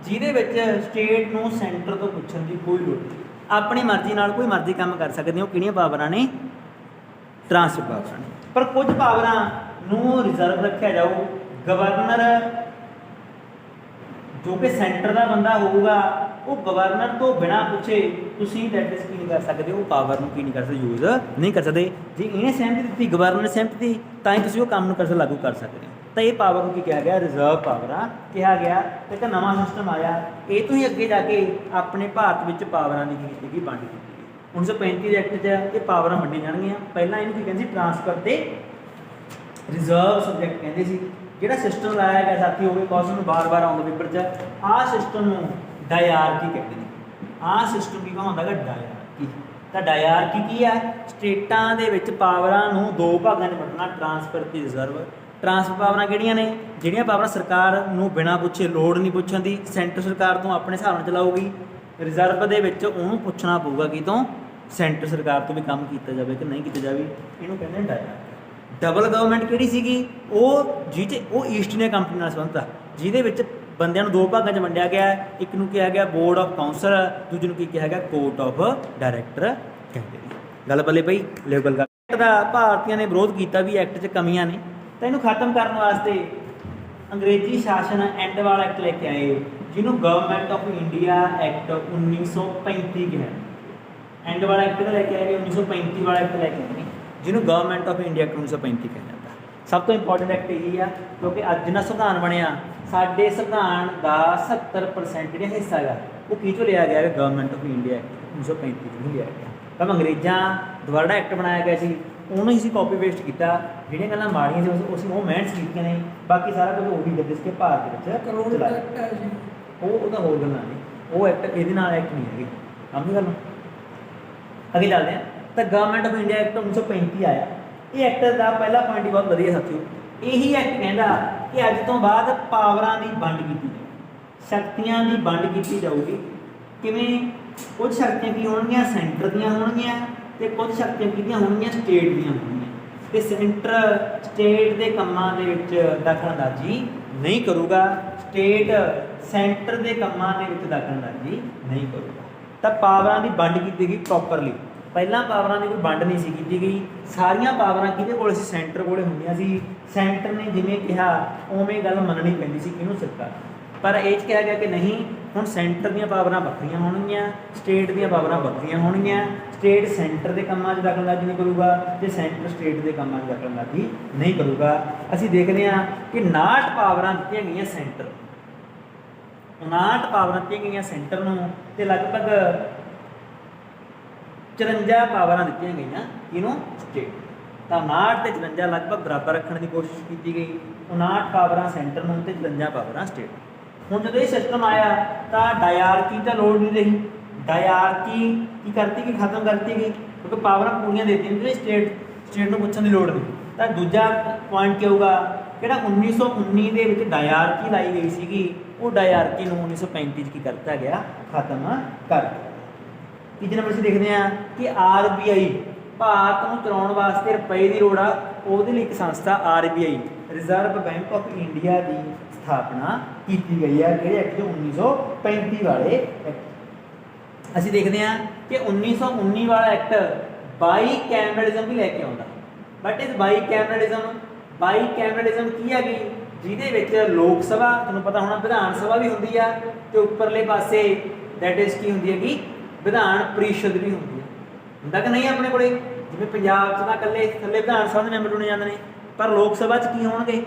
[SPEAKER 1] ਜਿਹਦੇ ਵਿੱਚ ਸਟੇਟ ਨੂੰ ਸੈਂਟਰ ਤੋਂ ਪੁੱਛਣ ਦੀ ਕੋਈ ਲੋੜ ਨਹੀਂ, ਆਪਣੀ ਮਰਜ਼ੀ ਨਾਲ ਕੋਈ ਮਰਜ਼ੀ ਕੰਮ ਕਰ ਸਕਦੇ ਹੋ। ਕਿਹੜੀਆਂ ਪਾਵਰਾਂ ਨੇ, ਟਰਾਂਸਫਰ ਪਾਵਰਾਂ ਨੇ। ਪਰ ਕੁਝ ਪਾਵਰਾਂ ਨੂੰ ਰਿਜ਼ਰਵ ਰੱਖਿਆ ਜਾਊ। ਗਵਰਨਰ ਜੋ ਕਿ ਸੈਂਟਰ ਦਾ ਬੰਦਾ ਹੋਊਗਾ, ਉਹ ਗਵਰਨਰ ਤੋਂ ਬਿਨਾਂ ਪੁੱਛੇ ਤੁਸੀਂ ਦੈਟ ਇਜ਼ ਕੀ ਨਹੀਂ ਕਰ ਸਕਦੇ, ਉਹ ਪਾਵਰ ਨੂੰ ਕੀ ਨਹੀਂ ਕਰ ਸਕਦੇ, ਯੂਜ਼ ਨਹੀਂ ਕਰ ਸਕਦੇ। ਜੇ ਇਹਨੇ ਸਹਿਮਤੀ ਦਿੱਤੀ, ਗਵਰਨਰ ਨੇ ਸਹਿਮਤੀ ਦਿੱਤੀ, ਤਾਂ ਹੀ ਤੁਸੀਂ ਉਹ ਕੰਮ ਨੂੰ ਕਰ ਲਾਗੂ ਕਰ ਸਕਦੇ ਹੋ। ਤਾਂ ਇਹ ਪਾਵਰ ਨੂੰ ਕੀ ਕਿਹਾ ਗਿਆ, ਰਿਜ਼ਰਵ ਪਾਵਰਾਂ ਕਿਹਾ ਗਿਆ। ਤੇ ਇੱਕ ਨਵਾਂ ਸਿਸਟਮ ਆਇਆ, ਇਹ ਤੋਂ ਹੀ ਅੱਗੇ ਜਾ ਕੇ ਆਪਣੇ ਭਾਰਤ ਵਿੱਚ ਪਾਵਰਾਂ ਦੀ ਕੀ ਕੀਤੀ ਗਈ, ਵੰਡ ਕੀਤੀ ਗਈ। 1935 ਦੇ ਐਕਟ 'ਚ ਇਹ ਪਾਵਰਾਂ ਵੰਡੀਆਂ ਜਾਣਗੀਆਂ। ਪਹਿਲਾਂ ਇਹਨੂੰ ਕੀ ਕਹਿੰਦੇ ਸੀ, ਟਰਾਂਸਫਰ ਤੇ ਰਿਜ਼ਰਵ ਸਬਜੈਕਟ ਕਹਿੰਦੇ ਸੀ। ਜਿਹੜਾ ਸਿਸਟਮ ਲਾਇਆ ਗਿਆ ਸਾਥੀ ਹੋਵੇ, ਕੁਐਸਚਨ ਨੂੰ ਬਾਰ-ਬਾਰ ਆਉਂਦਾ ਪੇਪਰ 'ਚ, ਆਹ ਸਿਸਟਮ ਨੂੰ ਡਾਇਆਰਕੀ ਕਹਿੰਦੇ ਨੇ। ਆਹ ਸਿਸਟਮ ਕੀ ਹੁੰਦਾ ਹੈਗਾ, ਡਾਇਆਰਕੀ। ਤਾਂ ਡਾਇਆਰਕੀ ਕੀ ਹੈ, ਸਟੇਟਾਂ ਦੇ ਵਿੱਚ ਪਾਵਰਾਂ ਨੂੰ ਦੋ ਭਾਗਾਂ 'ਚ ਵੰਡਣਾ, ਟਰਾਂਸਫਰ ਤੇ ਰਿਜ਼ਰਵ। ਟਰਾਂਸਫਰ ਪਾਵਰਾਂ ਕਿਹੜੀਆਂ ਨੇ, ਜਿਹੜੀਆਂ ਪਾਵਰਾਂ ਸਰਕਾਰ ਨੂੰ ਬਿਨਾਂ ਪੁੱਛੇ, ਲੋੜ ਨਹੀਂ ਪੁੱਛਣ ਦੀ, ਸੈਂਟਰ ਸਰਕਾਰ ਤੋਂ ਆਪਣੇ ਹਿਸਾਬ ਨਾਲ ਚਲਾਊਗੀ। ਰਿਜ਼ਰਵ ਦੇ ਵਿੱਚ ਉਹਨੂੰ ਪੁੱਛਣਾ ਪਊਗਾ ਕਿਤੋਂ, ਸੈਂਟਰ ਸਰਕਾਰ ਤੋਂ ਵੀ ਕੰਮ ਕੀਤਾ ਜਾਵੇ ਕਿ ਨਹੀਂ ਕੀਤਾ ਜਾਵੇ, ਇਹਨੂੰ ਕਹਿੰਦੇ ਨੇ ਡਾਇਆਰਕੀ। ਡਬਲ ਗਵਰਨਮੈਂਟ ਕਿਹੜੀ ਸੀਗੀ, ਉਹ ਉਹ ਈਸਟ ਇੰਡੀਆ ਕੰਪਨੀ ਨਾਲ ਸੰਬੰਧਿਤ ਆ, ਜਿਹਦੇ ਵਿੱਚ ਬੰਦਿਆਂ ਨੂੰ ਦੋ ਭਾਗਾਂ 'ਚ ਵੰਡਿਆ ਗਿਆ। ਇੱਕ ਨੂੰ ਕਿਹਾ ਗਿਆ ਬੋਰਡ ਆਫ ਕਾਉਂਸਲ, ਦੂਜੇ ਨੂੰ ਕੀ ਕਿਹਾ ਗਿਆ, ਕੋਰਟ ਆਫ ਡਾਇਰੈਕਟਰ ਕਹਿੰਦੇ ਨੇ। ਗੱਲ ਬੱਲੇ ਪਈ, ਲੈਵਲ ਦਾ ਐਕਟ ਦਾ ਭਾਰਤੀਆਂ ਨੇ ਵਿਰੋਧ ਕੀਤਾ ਵੀ ਐਕਟ 'ਚ ਕਮੀਆਂ ਨੇ, ਤਾਂ ਇਹਨੂੰ ਖਤਮ ਕਰਨ ਵਾਸਤੇ ਅੰਗਰੇਜ਼ੀ ਸ਼ਾਸਨ ਐਂਡ ਵਾਲਾ ਐਕਟ ਲੈ ਕੇ ਆਏ, ਜਿਹਨੂੰ ਗਵਰਨਮੈਂਟ ਆਫ ਇੰਡੀਆ ਐਕਟ 1935 ਕਿਹਾ। ਐਂਡ ਵਾਲਾ ਐਕਟ ਲੈ ਕੇ ਆਏ, 1935 ਵਾਲਾ ਐਕਟ ਲੈ ਕੇ ਆਏ, ਜਿਹਨੂੰ ਗਵਰਨਮੈਂਟ ਆਫ ਇੰਡੀਆ ਐਕਟ 1935 ਕਿਹਾ ਜਾਂਦਾ। ਸਭ ਤੋਂ ਇੰਪੋਰਟੈਂਟ ਐਕਟ ਇਹੀ ਆ, ਕਿਉਂਕਿ ਅੱਜ ਜਿਹੜਾ ਸੰਵਿਧਾਨ ਬਣਿਆ, ਸਾਡੇ ਸੰਵਿਧਾਨ ਦਾ 70% ਜਿਹੜਾ ਹਿੱਸਾ ਹੈਗਾ ਉਹ ਕੀ ਚੋਂ ਲਿਆ ਗਿਆ, ਗਵਰਨਮੈਂਟ ਆਫ ਇੰਡੀਆ ਐਕਟ 1935 ਤੋਂ ਲਿਆ ਗਿਆ। ਤਾਂ ਅੰਗਰੇਜ਼ਾਂ ਦੁਆਰਾ ਐਕਟ ਬਣਾਇਆ ਗਿਆ ਸੀ, ਉਹਨੂੰ ਹੀ ਅਸੀਂ ਕਾਪੀ ਪੇਸਟ ਕੀਤਾ। ਜਿਹੜੀਆਂ ਗੱਲਾਂ ਮਾੜੀਆਂ ਸੀ ਅਸੀਂ ਉਹ ਮਿਹਨਤ ਕੀਤੀਆਂ ਨੇ, ਬਾਕੀ ਸਾਰਾ ਕੁਝ ਉਹੀ ਗੱਦੇ ਕੇ ਭਾਰਤ ਦੇ ਵਿੱਚ ਚਲਾਇਆ। ਉਹਦਾ ਹੋਰ ਗੱਲਾਂ ਨੇ, ਉਹ ਐਕਟ ਇਹਦੇ ਨਾਲ ਐਕਟ ਨਹੀਂ ਹੈਗੇ, ਸਮਝ ਗੱਲ। ਅੱਗੇ ਚੱਲਦੇ ਹਾਂ। ਤਾਂ ਗਵਰਨਮੈਂਟ ਆਫ ਇੰਡੀਆ ਐਕਟ 1935 ਆਇਆ। ਇਹ ਐਕਟ ਦਾ ਪਹਿਲਾ ਪੁਆਇੰਟ ਹੀ ਬਹੁਤ ਵਧੀਆ ਸਾਥੀਓ। ਇਹੀ ਐਕਟ ਕਹਿੰਦਾ ਕਿ ਅੱਜ ਤੋਂ ਬਾਅਦ ਪਾਵਰਾਂ ਦੀ ਵੰਡ ਕੀਤੀ ਜਾਊ, ਸ਼ਕਤੀਆਂ ਦੀ ਵੰਡ ਕੀਤੀ ਜਾਊਗੀ। ਕਿਵੇਂ, ਕੁਝ ਸ਼ਕਤੀਆਂ ਕੀ ਹੋਣਗੀਆਂ, ਸੈਂਟਰ ਦੀਆਂ ਹੋਣਗੀਆਂ, ਤੇ ਕੁਝ ਸ਼ਕਤੀਆਂ ਕਿਹਦੀਆਂ ਹੋਣਗੀਆਂ, ਸਟੇਟ ਦੀਆਂ ਹੋਣਗੀਆਂ। ਤੇ ਸੈਂਟਰ ਸਟੇਟ ਦੇ ਕੰਮਾਂ ਦੇ ਵਿੱਚ ਦਖਲਅੰਦਾਜ਼ੀ ਨਹੀਂ ਕਰੂਗਾ, ਸਟੇਟ ਸੈਂਟਰ ਦੇ ਕੰਮਾਂ ਦੇ ਵਿੱਚ ਦਖਲਅੰਦਾਜ਼ੀ ਨਹੀਂ ਕਰੂਗਾ। ਤਾਂ ਪਾਵਰਾਂ ਦੀ ਵੰਡ ਕੀਤੀ ਗਈ ਪ੍ਰੋਪਰਲੀ। ਪਹਿਲਾਂ ਪਾਵਰਾਂ ਦੀ ਕੋਈ ਵੰਡ ਨਹੀਂ ਸੀ ਕੀਤੀ ਗਈ, ਸਾਰੀਆਂ ਪਾਵਰਾਂ ਕਿਹਦੇ ਕੋਲ ਸੀ, ਸੈਂਟਰ ਕੋਲੇ ਹੁੰਦੀਆਂ ਸੀ। ਸੈਂਟਰ ਨੇ ਜਿਵੇਂ ਕਿਹਾ ਉਵੇਂ ਗੱਲ ਮੰਨਣੀ ਪੈਂਦੀ ਸੀ ਕਿਹਨੂੰ, ਸਰਕਾਰ। ਪਰ ਇਹ 'ਚ ਕਿਹਾ ਗਿਆ ਕਿ ਨਹੀਂ, ਹੁਣ ਸੈਂਟਰ ਦੀਆਂ ਪਾਵਰਾਂ ਵੱਖਰੀਆਂ ਹੋਣਗੀਆਂ, ਸਟੇਟ ਦੀਆਂ ਪਾਵਰਾਂ ਵੱਖਰੀਆਂ ਹੋਣਗੀਆਂ। ਸਟੇਟ ਸੈਂਟਰ ਦੇ ਕੰਮਾਂ 'ਚ ਦਖਲਅੰਦਾਜ਼ੀ ਨਹੀਂ ਕਰੂਗਾ ਤੇ ਸੈਂਟਰ ਸਟੇਟ ਦੇ ਕੰਮਾਂ 'ਚ ਦਖਲਅੰਦਾਜ਼ੀ ਨਹੀਂ ਕਰੂਗਾ। ਅਸੀਂ ਦੇਖਦੇ ਹਾਂ ਕਿ 59 ਪਾਵਰਾਂ ਦਿੱਤੀਆਂ ਗਈਆਂ ਸੈਂਟਰ, 59 ਪਾਵਰਾਂ ਦਿੱਤੀਆਂ ਗਈਆਂ ਸੈਂਟਰ ਨੂੰ, ਤੇ ਲਗਭਗ 54 ਪਾਵਰਾਂ ਦਿੱਤੀਆਂ ਗਈਆਂ ਇਹਨੂੰ, ਸਟੇਟ। ਤਾਂ 59 ਤੇ 54 ਲਗਭਗ ਬਰਾਬਰ ਰੱਖਣ ਦੀ ਕੋਸ਼ਿਸ਼ ਕੀਤੀ ਗਈ। 59 ਪਾਵਰਾਂ ਸੈਂਟਰ ਨੂੰ ਤੇ 54 ਪਾਵਰਾਂ ਸਟੇਟ। ਹੁਣ ਜਦੋਂ ਇਹ ਸਿਸਟਮ ਆਇਆ ਤਾਂ ਡਾਇਆਰਕੀ ਤਾਂ ਲੋੜ ਨਹੀਂ ਰਹੀ। ਡਾਇਆਰਕੀ ਕੀ ਕਰਤੀ ਕਿ ਖਤਮ ਕਰਤੀ ਗਈ, ਕਿਉਂਕਿ ਪਾਵਰਾਂ ਪੂਰੀਆਂ ਦੇ ਦਿੱਤੀਆਂ ਤੇ ਸਟੇਟ ਨੂੰ ਪੁੱਛਣ ਦੀ ਲੋੜ ਨਹੀਂ। ਤਾਂ ਦੂਜਾ ਪੁਆਇੰਟ ਕੀ ਹੋਊਗਾ, ਜਿਹੜਾ 1919 ਦੇ ਵਿੱਚ ਡਾਇਆਰਕੀ ਲਾਈ ਗਈ ਸੀਗੀ, ਉਹ ਡਾਇਆਰਕੀ ਨੂੰ 1935 'ਚ ਕੀ ਕਰਤਾ ਗਿਆ, ਖਤਮ ਕਰ ਦਿੱਤਾ। ਤੀਜੇ ਨੰਬਰ ਅਸੀਂ ਦੇਖਦੇ ਹਾਂ ਕਿ RBI, ਭਾਰਤ ਨੂੰ ਚਲਾਉਣ ਵਾਸਤੇ ਰੁਪਏ ਦੀ ਲੋੜ ਆ, ਉਹਦੇ ਲਈ ਇੱਕ ਸੰਸਥਾ RBI, reserve bank of India ਦੀ ਸਥਾਪਨਾ ਕੀਤੀ ਗਈ ਹੈ। ਕਿਹੜੇ ਐਕਟ 1935 ਵਾਲੇ ਐਕਟ। ਅਸੀਂ ਦੇਖਦੇ ਹਾਂ ਕਿ 1919 ਵਾਲਾ ਐਕਟ ਬਾਈ ਕੈਮਰਲਿਜ਼ਮ ਵੀ ਲੈ ਕੇ ਆਉਂਦਾ। ਬਟ ਇਸ ਬਾਈ ਕੈਮਰਲਿਜ਼ਮ ਕੀ ਹੈਗੀ, ਜਿਹਦੇ ਵਿੱਚ ਲੋਕ ਸਭਾ, ਤੁਹਾਨੂੰ ਪਤਾ ਹੋਣਾ ਵਿਧਾਨ ਸਭਾ ਵੀ ਹੁੰਦੀ ਆ, ਤੇ ਉੱਪਰਲੇ ਪਾਸੇ ਦੈਟ ਇਜ਼ ਕੀ ਹੁੰਦੀ ਹੈਗੀ, ਵਿਧਾਨ ਪ੍ਰੀਸ਼ਦ ਵੀ ਹੁੰਦੀ ਹੈ। ਹੁੰਦਾ ਕਿ ਨਹੀਂ ਆਪਣੇ ਕੋਲੇ, ਜਿਵੇਂ ਪੰਜਾਬ 'ਚ ਤਾਂ ਇਕੱਲੇ ਵਿਧਾਨ ਸਭਾ ਦੇ ਮੈਂਬਰ ਚੁਣੇ ਜਾਂਦੇ ਨੇ, ਪਰ ਲੋਕ ਸਭਾ 'ਚ ਕੀ ਹੋਣਗੇ,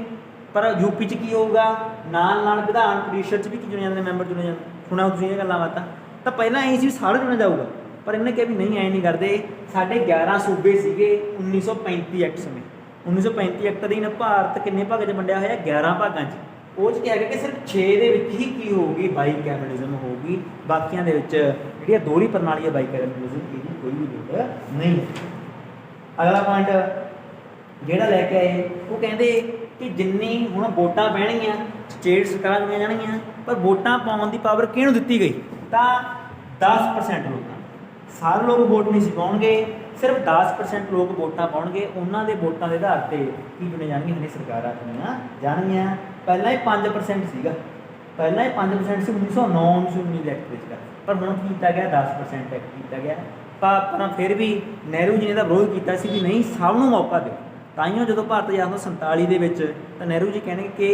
[SPEAKER 1] ਪਰ ਯੂਪੀ 'ਚ ਕੀ ਹੋਊਗਾ, ਨਾਲ ਵਿਧਾਨ ਪ੍ਰੀਸ਼ਦ 'ਚ ਵੀ ਕੀ ਚੁਣੇ ਜਾਂਦੇ, ਮੈਂਬਰ ਚੁਣੇ ਜਾਂਦੇ। ਸੁਣਿਆ ਤੁਸੀਂ ਇਹ ਗੱਲਾਂ ਬਾਤਾਂ। ਤਾਂ ਪਹਿਲਾਂ ਇਹ ਸੀ ਸਾਰਾ ਚੁਣਿਆ ਜਾਊਗਾ, ਪਰ ਇਹਨੇ ਕਿਹਾ ਵੀ ਨਹੀਂ, ਐਂ ਨਹੀਂ ਕਰਦੇ। ਸਾਡੇ 11 ਸੂਬੇ ਸੀਗੇ 1935 ਐਕਟ ਸਮੇਂ। 1935 ਐਕਟ ਅਧੀਨ ਭਾਰਤ ਕਿੰਨੇ ਭਾਗਾਂ 'ਚ ਵੰਡਿਆ ਹੋਇਆ, 11 ਭਾਗਾਂ 'ਚ। ਉਹ 'ਚ ਕਿਹਾ ਗਿਆ ਕਿ ਸਿਰਫ 6 ਦੇ ਵਿੱਚ ਹੀ ਕੀ ਹੋਊਗੀ, ਬਾਈ ਕੈਮਰਲਿਜ਼ਮ ਹੋਊਗੀ। ਬਾਕੀਆਂ ਦੇ ਵਿੱਚ ਜਿਹੜੀ ਦੋਹਰੀ ਪ੍ਰਣਾਲੀ ਹੈ ਬਾਈ ਕੈਮਰਲਿਜ਼ਮ, ਇਹਦੀ ਕੋਈ ਵੀ ਲੋੜ ਨਹੀਂ। ਅਗਲਾ ਪੁਆਇੰਟ ਜਿਹੜਾ ਲੈ ਕੇ ਆਏ, ਉਹ ਕਹਿੰਦੇ कि जिन्नी हुण वोटां पैणगीਆਂ स्टेट सरकारां चुणीਆਂ जाणगीਆਂ पर वोटां पाउण दी पावर किहनूं दित्ती गई तां 10% लोकां सारे लोग वोट नहीं सी पाउणगे सिर्फ 10% लोग वोटां पाउणगे उन्हां दे वोटां दे आधार ते की चुणे जाणगे हने सरकारां चुणीਆਂ जाणगीਆਂ ਪਹਿਲਾਂ ही 5% ਸੀਗਾ ਪਹਿਲਾਂ ही 5% ਸੀ 1909 1919 ਦੇ ਐਕਟ ਵਿੱਚ पर हुण कीता गया 10% ਐਕਟ कीता गया पर फिर भी नेहरू जी ने तो विरोध किया सी भी नहीं सब नूं मौका दो ताइयों जो भारत आज़ाद 47 ਦੇ ਵਿੱਚ ਤਾਂ नेहरू जी कहने कि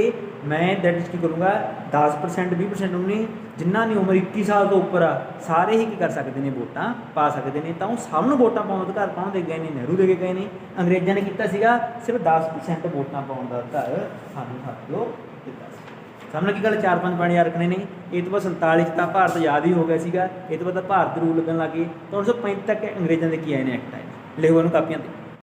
[SPEAKER 1] मैं दैट इज की करूँगा 10% 20% उन्नी जिन्हों की उम्र 21 साल तो उपर आ सारे ही की कर सकते हैं वोटां पा सकते हैं तो सब नूं वोटां पाउण दा अधिकार कौन दे गए ने नेहरू दे के गए ने अंग्रेज़ों ने किया सीगा सिर्फ 10% वोटां पाउण दा अधिकार सानूं साथियों दित्ता सी सामने की गल 4-5 पॉइंट याद रखने ने ये तो बाद 47 तो भारत आज़ाद ही हो गया सीगा ये तो बाद भारत रूल लगन लग गए तो 1935 तक अंग्रेज़ों के की आए ने एक्ट आए लिखो इन्हूं कापियां ते